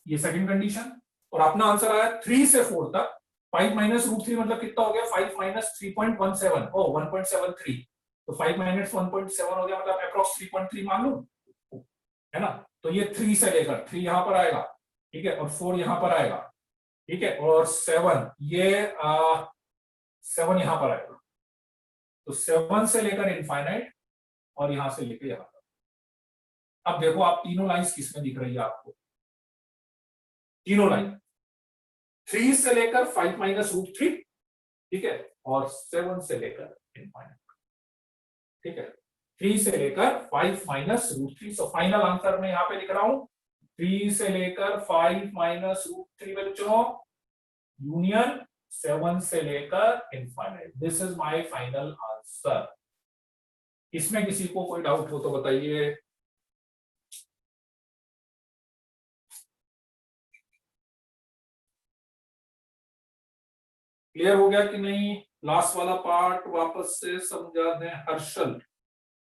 ये सेकंड कंडीशन, और अपना आंसर आया 3 से 4 तक, 5 माइनस रूट 3 मतलब कितना हो गया, 5 माइनस 3.17, ओ 1.73, तो 5 माइनस 1.7 हो गया, मतलब अप्रोक्स 3.3 मान लूं, है ना। तो ये 3 से लेकर 3 यहां पर आएगा, ठीक है, और 4 यहां पर आएगा, ठीक है, और 7 ये 7 यहां पर आएगा। तो 7 से लेकर इनफाइनाइट और यहां से लेकर यहां तक। अब देखो आप तीनों लाइंस किसमें दिख रही है आपको, तीनों लाइन 3 से लेकर 5 माइनस रूट 3, ठीक है, और 7 से लेकर इनफाइनाइट, ठीक है, 3 से लेकर 5 minus root 3। So final answer मैं यहां पे लिख रहा हूं 3 से लेकर 5 माइनस रूट 3 बच्चों, यूनियन 7 से लेकर infinite. This is my final answer. इसमें किसी को कोई डाउट हो तो बताइए। क्लियर हो गया कि नहीं? लास्ट वाला पार्ट वापस से समझा दें हर्षल।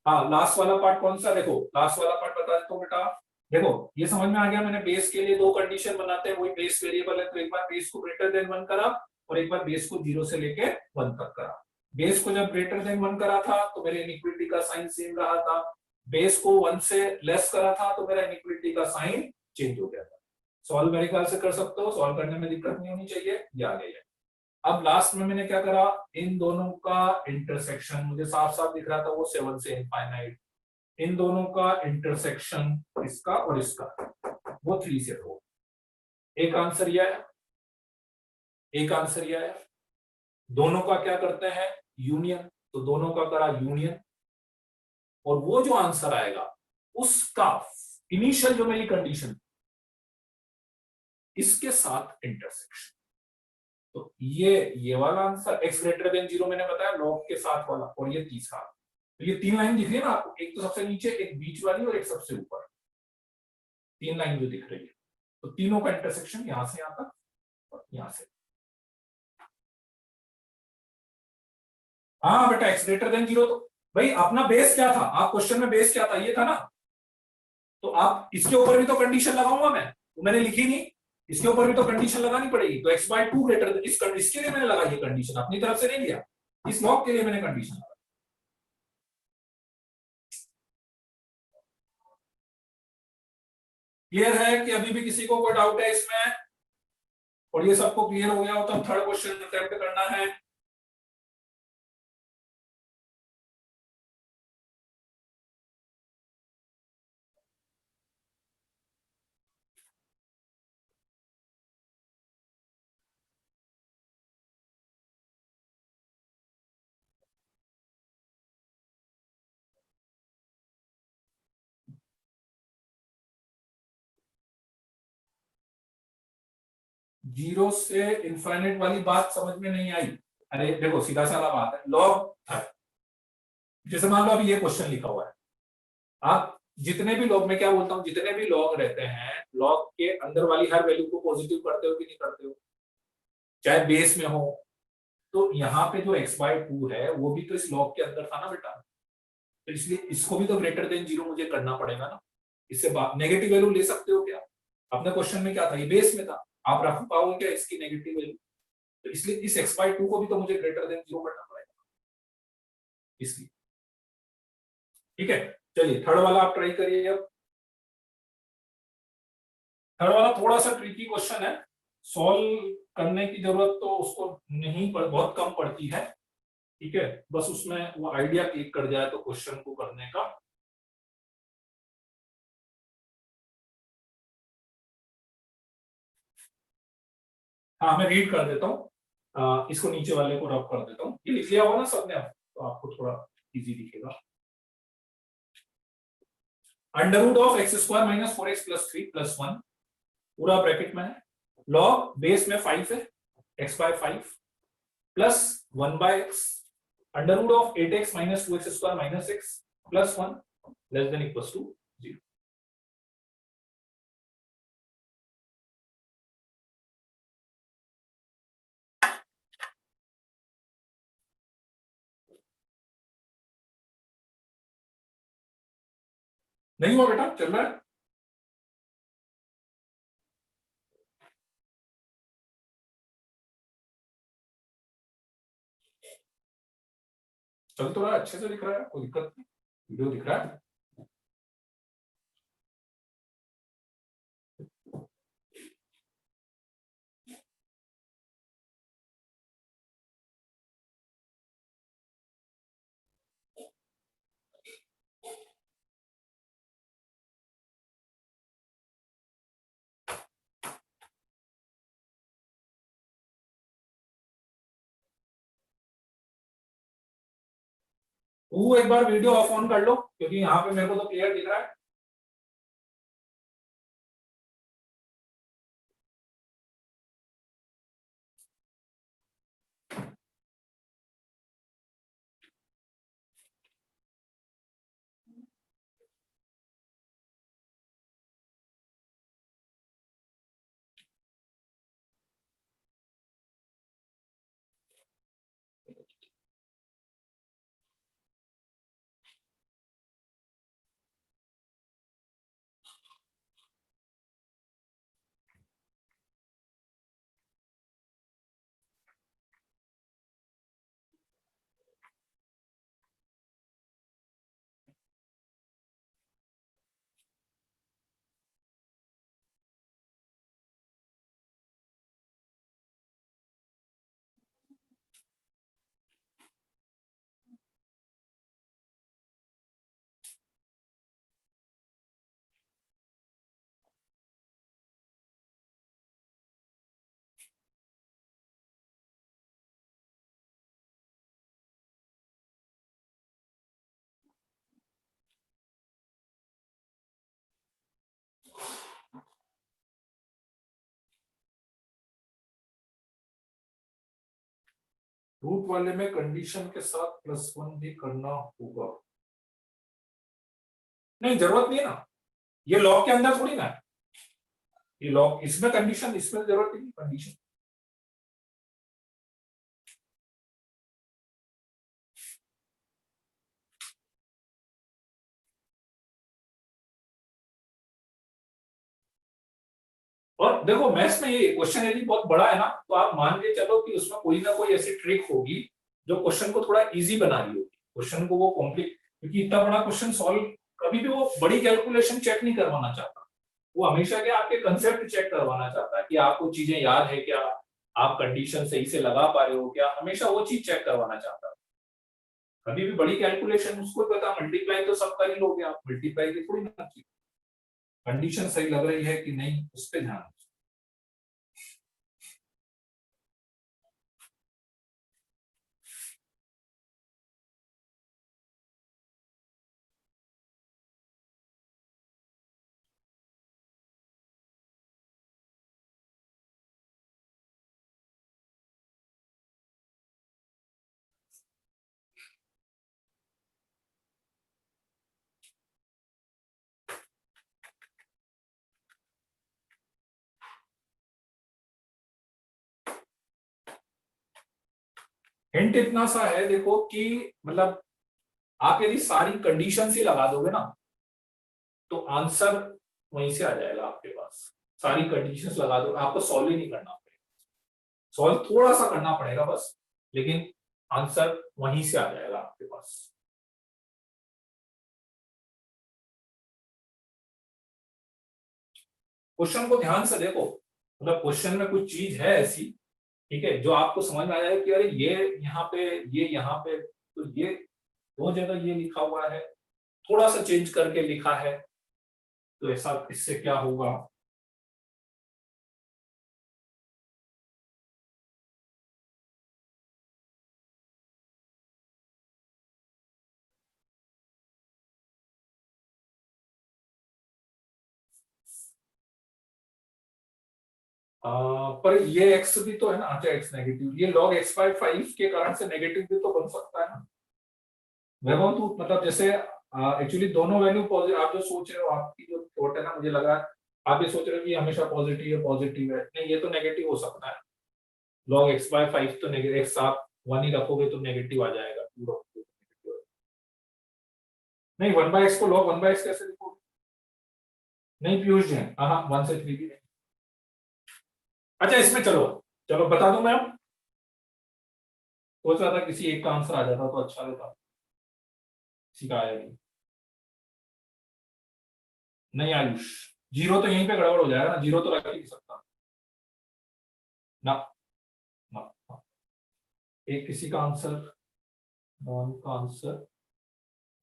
हाँ, लास्ट वाला पार्ट कौन सा, देखो लास्ट वाला पार्ट बता देता हूं बेटा। देखो ये समझ में आ गया, मैंने बेस के लिए दो कंडीशन बनाते हैं, वही बेस वेरिएबल है, तो एक बार बेस को ग्रेटर देन 1 करा और एक बार बेस को 0 से लेके 1 तक करा। बेस को जब ग्रेटर देन 1 करा था तो मेरे इनइक्वालिटी का साइन सेम रहा था, बेस को 1 से लेस करा था तो मेरा इनइक्वालिटी का साइन चेंज हो गया था। सॉल्व मेरे ख्याल से कर सकते हो, सॉल्व करने में दिक्कत नहीं होनी चाहिए, ये आ गई है। अब लास्ट में मैंने क्या करा, इन दोनों का इंटरसेक्शन मुझे साफ साफ दिख रहा था, वो 7 से इनफाइनाइट, इन दोनों का इंटरसेक्शन इसका और इसका वो 3 से 4। एक आंसर यह है, एक आंसर यह है। दोनों का क्या करते हैं, यूनियन, तो दोनों का करा यूनियन, और वो जो आंसर आएगा उसका इनिशियल जो मेरी कंडीशन इसके साथ इंटरसेक्शन। तो ये वाला आंसर x ग्रेटर देन 0 मैंने बताया लॉग के साथ वाला, और ये तीसरा। तो ये 3 लाइन दिख रही है ना आपको, एक तो सबसे नीचे, एक बीच वाली और एक सबसे ऊपर, 3 लाइन जो दिख रही है। तो तीनों का इंटरसेक्शन यहां से यहां तक और यहां से। हाँ बेटा, x ग्रेटर देन 0, तो भाई अपना बेस क्या था, आप क्वेश्चन में बेस क्या था, ये था ना। तो आप इसके ऊपर भी तो कंडीशन लगाऊंगा मैं, तो मैंने लिखी नहीं, इसके ऊपर भी तो कंडीशन लगानी पड़ेगी। तो x/2 ग्रेटर देन, इसके लिए मैंने लगाई ये कंडीशन, अपनी तरफ से नहीं लिया, इस लॉग के लिए मैंने कंडीशन लगाई। क्लियर है कि अभी भी किसी को कोई डाउट है इसमें? और ये सबको क्लियर हो गया हो तो थर्ड क्वेश्चन अटेम्प्ट करना है। जीरो से इनफाइनाइट वाली बात समझ में नहीं आई। अरे देखो सीधा साधा बात है, लॉग, जैसे मान लो अभी ये क्वेश्चन लिखा हुआ है, आप जितने भी लॉग, मैं क्या बोलता हूँ, जितने भी लॉग रहते हैं, लॉग के अंदर वाली हर वैल्यू को पॉजिटिव करते हो कि नहीं करते हो, चाहे बेस में हो। तो यहाँ पे जो x/2 है वो भी तो इस लॉग के अंदर था ना बेटा, तो इसलिए इसको भी तो ग्रेटर देन 0 मुझे करना पड़ेगा ना। इससे नेगेटिव वैल्यू ले सकते हो क्या? अपने क्वेश्चन में क्या था, ये बेस में था, आप रख पाओगे क्या इसकी नेगेटिव वैल्यू? तो इसलिए इस x/2 को भी तो मुझे ग्रेटर देन 0 करना पड़ेगा, इसलिए। ठीक है, चलिए थर्ड वाला आप ट्राई करिए। अब थर्ड वाला थोड़ा सा ट्रिकी क्वेश्चन है, सॉल्व करने की जरूरत तो उसको नहीं बहुत कम पड़ती है, ठीक है, बस उसमें वो आइडिया क्लिक कर जाए तो क्वेश्चन को करने का। हाँ मैं रीड कर देता हूँ, इसको नीचे वाले को रब कर देता हूँ, ये लिख लिया होगा ना सबने, तो आपको थोड़ा इजी दिखेगा। Under root of x² minus 4x plus 3 plus 1 पूरा ब्रैकेट में है, लॉग बेस में 5 है, x/5 plus 1/x under root of 8x minus 2x² minus x plus 1 less than equals to 0। नहीं हुआ बेटा, चल रहा है। चल तो रहा है, अच्छे से दिख रहा है, कोई दिक्कत नहीं, वीडियो दिख रहा है। तू एक बार वीडियो ऑफ ऑन कर लो, क्योंकि यहाँ पे मेरे को तो क्लियर दिख रहा है। रूट वाले में कंडीशन के साथ +1 भी करना होगा। नहीं, जरूरत नहीं है ना, ये लॉग के अंदर थोड़ी ना है, ये लॉग इसमें कंडीशन, इसमें जरूरत नहीं कंडीशन। और देखो मैथ्स में ये क्वेश्चन यदि बहुत बड़ा है ना, तो आप मान के चलो कि उसमें कोई ना कोई ऐसी ट्रिक होगी जो क्वेश्चन को थोड़ा इजी बना रही होगी, क्वेश्चन को वो कॉम्प्लिकेट, क्योंकि इतना बड़ा क्वेश्चन सॉल्व कभी भी वो बड़ी कैलकुलेशन चेक नहीं करवाना चाहता, वो हमेशा क्या आपके कंसेप्ट चेक करवाना चाहता है कि आपको चीजें याद है क्या, आप कंडीशन सही से लगा पा रहे हो क्या, हमेशा वो चीज चेक करवाना चाहता है। कभी भी बड़ी कैलकुलेशन उसको पता, मल्टीप्लाई तो सब कर ही लोगे आप, मल्टीप्लाई की थोड़ी ना की, कंडीशन सही लग रही है कि नहीं उस पर ध्यान। हिंट इतना सा है देखो कि मतलब आप यदि सारी कंडीशन ही लगा दोगे ना, तो आंसर वहीं से आ जाएगा आपके पास। सारी कंडीशंस लगा दो, आपको सॉल्व ही नहीं करना पड़ेगा, सॉल्व थोड़ा सा करना पड़ेगा बस, लेकिन आंसर वहीं से आ जाएगा आपके पास। क्वेश्चन को ध्यान से देखो, मतलब क्वेश्चन में कुछ चीज है ऐसी, ठीक है, जो आपको समझ में आ जाए कि अरे ये यहाँ पे, ये यहाँ पे, तो ये दो जगह ये लिखा हुआ है, थोड़ा सा चेंज करके लिखा है, तो ऐसा इससे क्या होगा। पर ये x भी तो है ना, अच्छा x नेगेटिव, ये log x/5 के कारण से नेगेटिव भी तो बन सकता है ना। वैभव तू मतलब जैसे एक्चुअली दोनों वैल्यू पॉजिटिव, आप जो सोच रहे हो, आपकी जो थॉट है ना, मुझे लगा आप ये सोच रहे हो कि हमेशा पॉजिटिव है, पॉजिटिव है, नहीं ये तो नेगेटिव हो सकता है। log x/5 तो नेगेटिव, x आप 1 ही रखोगे तो नेगेटिव आ जाएगा, 2 रखोगे तो नेगेटिव। नहीं 1/x को log 1/x कैसे लिखोगे? नहीं पीयूष जी, हाँ 1 से 3 भी नहीं। अच्छा इसमें चलो, चलो बता दूं मैं, सोच रहा था किसी एक का आंसर आ जाता तो अच्छा रहता। का आया नहीं आयुष, जीरो तो यहीं पे गड़बड़ हो जाएगा ना, जीरो तो रख ही नहीं सकता ना, ना, ना। एक किसी का आंसर, नॉन का आंसर,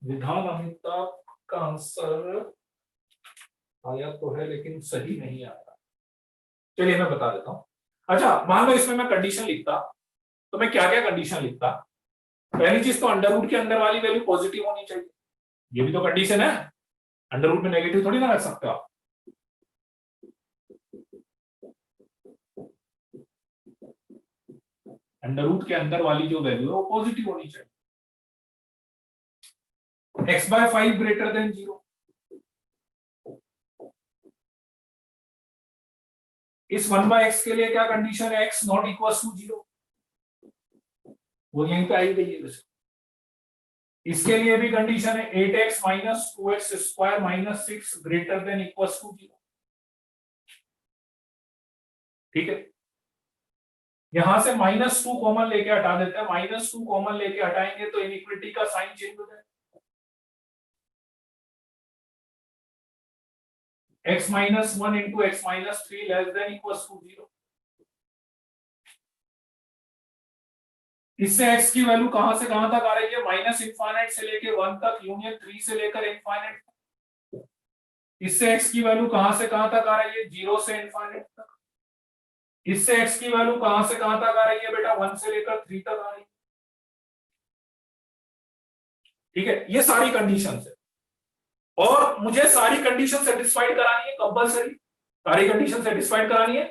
विधान अमिताभ का आंसर आया तो है लेकिन सही नहीं आया। चलिए मैं बता देता हूं। अच्छा मान लो इसमें मैं कंडीशन लिखता तो मैं क्या क्या कंडीशन लिखता। पहली चीज तो अंडर रूट के अंदर वाली वैल्यू पॉजिटिव होनी चाहिए, ये भी तो कंडीशन है, अंडर रूट में नेगेटिव थोड़ी ना रख सकते आप। अंडर रूट के अंदर वाली जो वैल्यू है वो पॉजिटिव होनी चाहिए। x/5 ग्रेटर देन 0, इस 1/x के लिए क्या कंडीशन है, x नॉट इक्वल टू 0, वो यहीं पे आई गई है वैसे। इसके लिए भी कंडीशन है 8x minus 2x square minus 6 greater than equal to 0, ठीक है। यहां से -2 कॉमन लेके हटा देते हैं, -2 कॉमन लेके हटाएंगे तो इनइक्वालिटी का साइन चेंज हो जाएगा, x minus 1 into x minus 3 less than equal to 0। इससे x की वैल्यू कहां से कहां तक आ रही है, माइनस इंफाइनाइट से लेके 1 तक, यूनियन 3 से लेकर इंफाइनाइट। इससे x की वैल्यू कहां से कहां तक आ रही है, 0 से इंफाइनाइट तक। इससे x की वैल्यू कहां से कहां तक आ रही है बेटा, 1 से लेकर 3 तक आ रही है, ठीक है। ये सारी कंडीशन है और मुझे सारी कंडीशन सेटिस्फाइड करानी है कंपलसरी, सारी कंडीशन सेटिस्फाइड करानी है,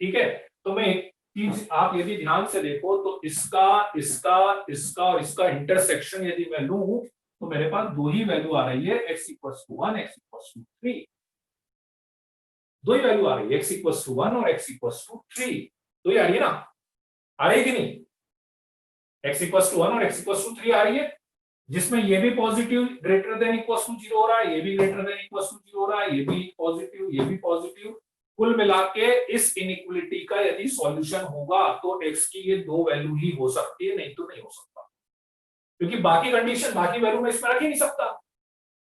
ठीक है। तो मैं एक चीज आप यदि ध्यान से देखो तो इसका इसका इसका और इसका इंटरसेक्शन यदि मैं लूं तो मेरे पास दो ही वैल्यू आ रही है, x equals to 1, x equals to 3, दो ही वैल्यू आ रही है, x इक्वल्स टू 1 और x इक्वल्स टू 3, दो ही आ रही है ना, आ रही है कि नहीं, x इक्वल्स टू 1 और x इक्वल्स टू 3 आ रही है, जिसमें ये भी positive greater than equals to 0 हो रहा है, ये भी ग्रेटर देन इक्वल्स टू 0 हो रहा है, ये भी पॉजिटिव, ये भी पॉजिटिव। कुल मिला के इस इनइक्वालिटी का यदि सॉल्यूशन होगा तो x की ये दो वैल्यू ही हो सकती है, नहीं तो नहीं हो सकता, क्योंकि बाकी कंडीशन बाकी वैल्यू में इसमें रख ही नहीं सकता,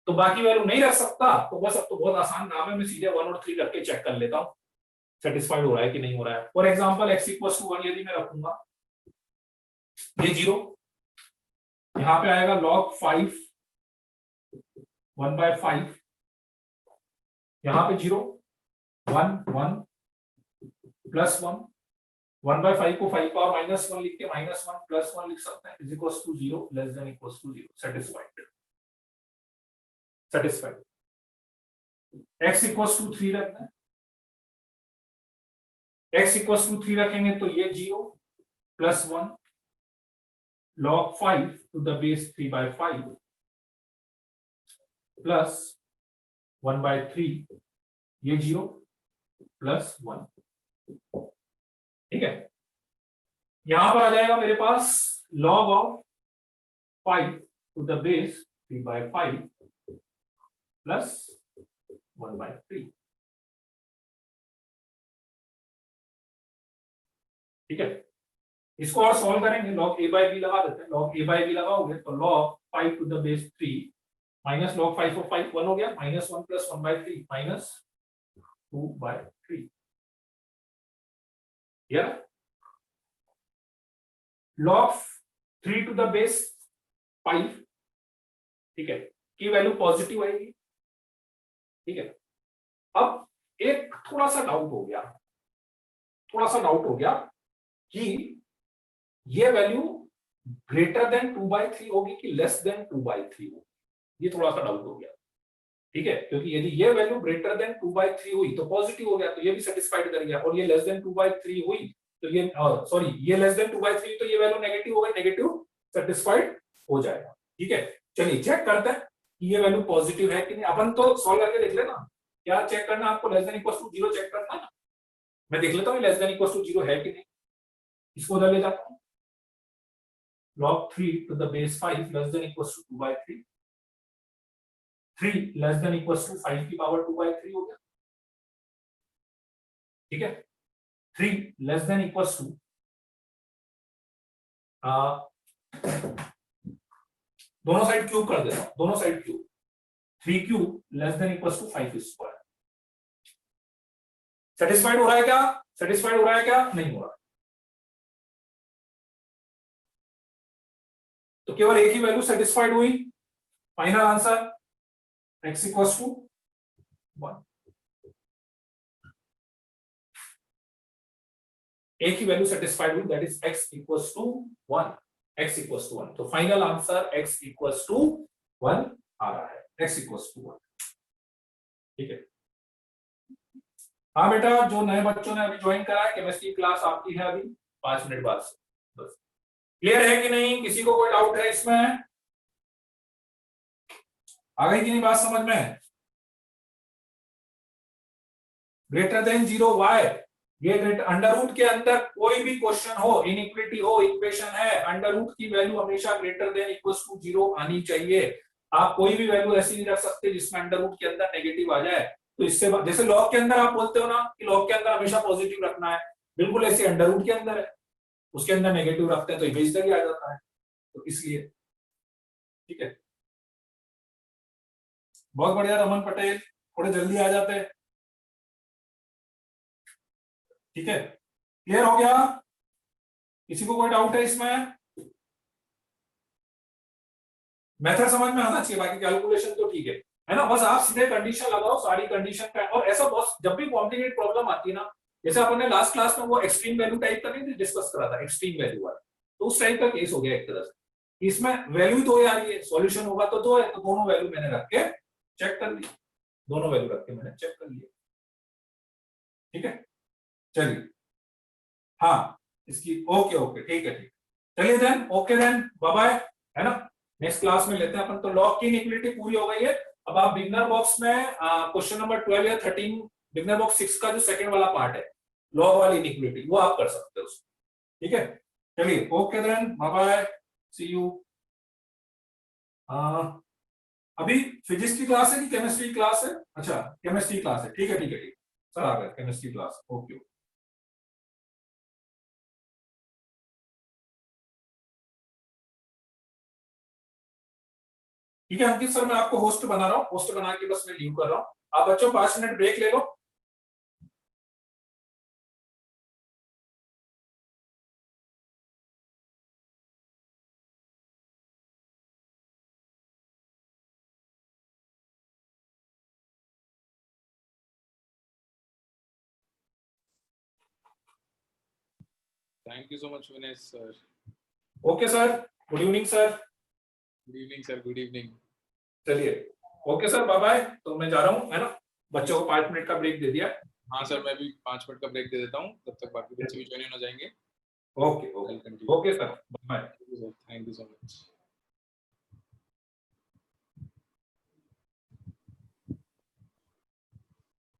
तो बाकी वैल्यू नहीं रख सकता तो बस अब तो बहुत आसान काम है, मैं सीधे 1 और 3 रख के चेक कर लेता हूं सेटिस्फाइड हो रहा है कि नहीं हो रहा है। For example x equals to 1 यदि मैं रखूंगा, ये 0, यहां पे आएगा log 5 1/5, यहां पे 0 1 1 प्लस 1, 1/5 को 5 पावर -1 लिख के -1 प्लस 1 लिख सकते हैं, is equals to 0 less than equals to 0, satisfied, satisfied. x equals to 3 रखना है, x इक्वल्स टू 3 रखेंगे तो ये 0 plus 1 log 5 to the base 3/5 plus 1/3, ये 0 प्लस 1, ठीक है। यहां पर आ जाएगा मेरे पास log of 5 to the base 3/5 plus 1/3, ठीक है। इसको और सॉल्व करेंगे, log a/b लगा देते हैं, log a/b लगाओगे तो log 5 to the base 3 minus log 5 of 5 1 हो गया, -1 प्लस 1/3 माइनस 2/3, या log 3 to the base 5, ठीक है, की वैल्यू पॉजिटिव आएगी, ठीक है। अब एक थोड़ा सा डाउट हो गया, थोड़ा सा डाउट हो गया कि ये वैल्यू ग्रेटर देन 2/3 होगी कि लेस देन 2/3 होगी, ये थोड़ा सा डाउट हो गया, ठीक है, क्योंकि यदि ये वैल्यू ग्रेटर देन 2/3 हुई तो पॉजिटिव हो गया, तो ये भी सेटिस्फाइड कर गया, और ये लेस देन 2/3 हुई तो ये सॉरी ये लेस देन 2/3 तो ये वैल्यू नेगेटिव हो गई, नेगेटिव सेटिस्फाइड हो जाएगा, ठीक है। चलिए चेक करते हैं कि ये वैल्यू पॉजिटिव है कि नहीं, अपन तो सॉल्व करके देख लेना, क्या चेक करना आपको, less than equal to 0 check करना है ना, मैं देख लेता हूँ लेस देन इक्वल टू 0 है कि नहीं, इसको उधर ले जाता हूँ, log 3 to the base 5 less than equals to 2/3, 3 less than equals to 5 की पावर 2/3 हो गया, ठीक है। 3 less than equals to दोनों साइड क्यूब कर देना, दोनों side cube, 3 cube less than equals to 5 square. Satisfied हो रहा है क्या? सेटिस्फाइड हो रहा है क्या? नहीं हो रहा। तो केवल एक ही वैल्यू सेटिस्फाइड हुई। Final answer x equals to 1। एक ही वैल्यू सेटिस्फाइड हुई, that is x equals to 1। x equals to 1, तो final answer x equals to 1 आ रहा है, x इक्वल्स टू 1। ठीक है। हाँ बेटा, जो नए बच्चों ने अभी ज्वाइन करा है, केमिस्ट्री क्लास आपकी है अभी 5 मिनट बाद से। बस क्लियर है कि नहीं? किसी को कोई डाउट है इसमें? आ गई कि नहीं बात समझ में? ग्रेटर देन 0 वाई, ये अंडर रूट के अंदर कोई भी क्वेश्चन हो, इनइक्वालिटी हो, इक्वेशन है, अंडर रूट की वैल्यू हमेशा ग्रेटर देन इक्वल्स टू 0 आनी चाहिए। आप कोई भी वैल्यू ऐसी नहीं रख सकते जिसमें अंडर रूट के अंदर नेगेटिव आ जाए। तो इससे जैसे लॉग के अंदर आप बोलते हो ना कि लॉग के अंदर हमेशा पॉजिटिव रखना है, बिल्कुल ऐसे अंडर रूट के अंदर है, उसके अंदर नेगेटिव रखते हैं तो इमेजिनरी आ जाता है, तो इसलिए। ठीक है, बहुत बढ़िया रमन पटेल, थोड़े जल्दी आ जाते हैं। ठीक है, क्लियर हो गया? किसी को कोई डाउट है इसमें? मेथड समझ में आना चाहिए, बाकी कैलकुलेशन तो ठीक है ना? बस आप सीधे कंडीशन लगाओ, सारी कंडीशन का। और ऐसा बहुत, जब भी कॉम्प्लिकेटेड प्रॉब्लम आती है ना, जैसे अपन ने लास्ट क्लास में वो एक्सट्रीम वैल्यू टाइप का नहीं डिस्कस करा था, एक्सट्रीम वैल्यू वाला, तो उस टाइप का केस हो गया एक तरह से। इसमें वैल्यू दो आ रही है, सॉल्यूशन होगा तो दो है, तो दोनों वैल्यू मैंने रख के चेक कर ली, दोनों वैल्यू रख के मैंने चेक कर लिया। ठीक है, चलिए। हाँ, इसकी ओके ओके, ठीक है, ठीक। चलिए then, okay then, bye bye, है ना? नेक्स्ट क्लास में लेते हैं अपन। तो लॉग की इनइक्वालिटी पूरी हो गई है। अब आप बिगनर बॉक्स में क्वेश्चन नंबर 12 या 13, बिगनर बॉक्स 6 का जो सेकंड वाला पार्ट है, लॉग वाली इनइक्वालिटी, वो आप कर सकते हो उसको। ठीक है, चलिए, okay then, bye bye, see you. अभी फिजिक्स की क्लास है कि केमिस्ट्री क्लास है? अच्छा, केमिस्ट्री क्लास है, ठीक है ठीक है ठीक। सर आ गए, केमिस्ट्री क्लास, ओके। ठीक है अंकित सर, मैं आपको होस्ट बना रहा हूँ, होस्ट बना के बस मैं लीव कर रहा हूँ। आप बच्चों 5 मिनट ब्रेक ले लो। Thank you so much, Vinesh sir. Okay sir, good evening sir. Good evening, sir. Good evening. चलिए, ओके सर, बाय बाय। तो मैं जा रहा हूँ, है ना? बच्चों को 5 मिनट का ब्रेक दे दिया। हाँ सर, मैं भी 5 मिनट का ब्रेक दे देता हूँ, तब तक बाकी बच्चे भी ज्वाइन हो जाएंगे। Okay okay okay sir, bye. Thank you so much.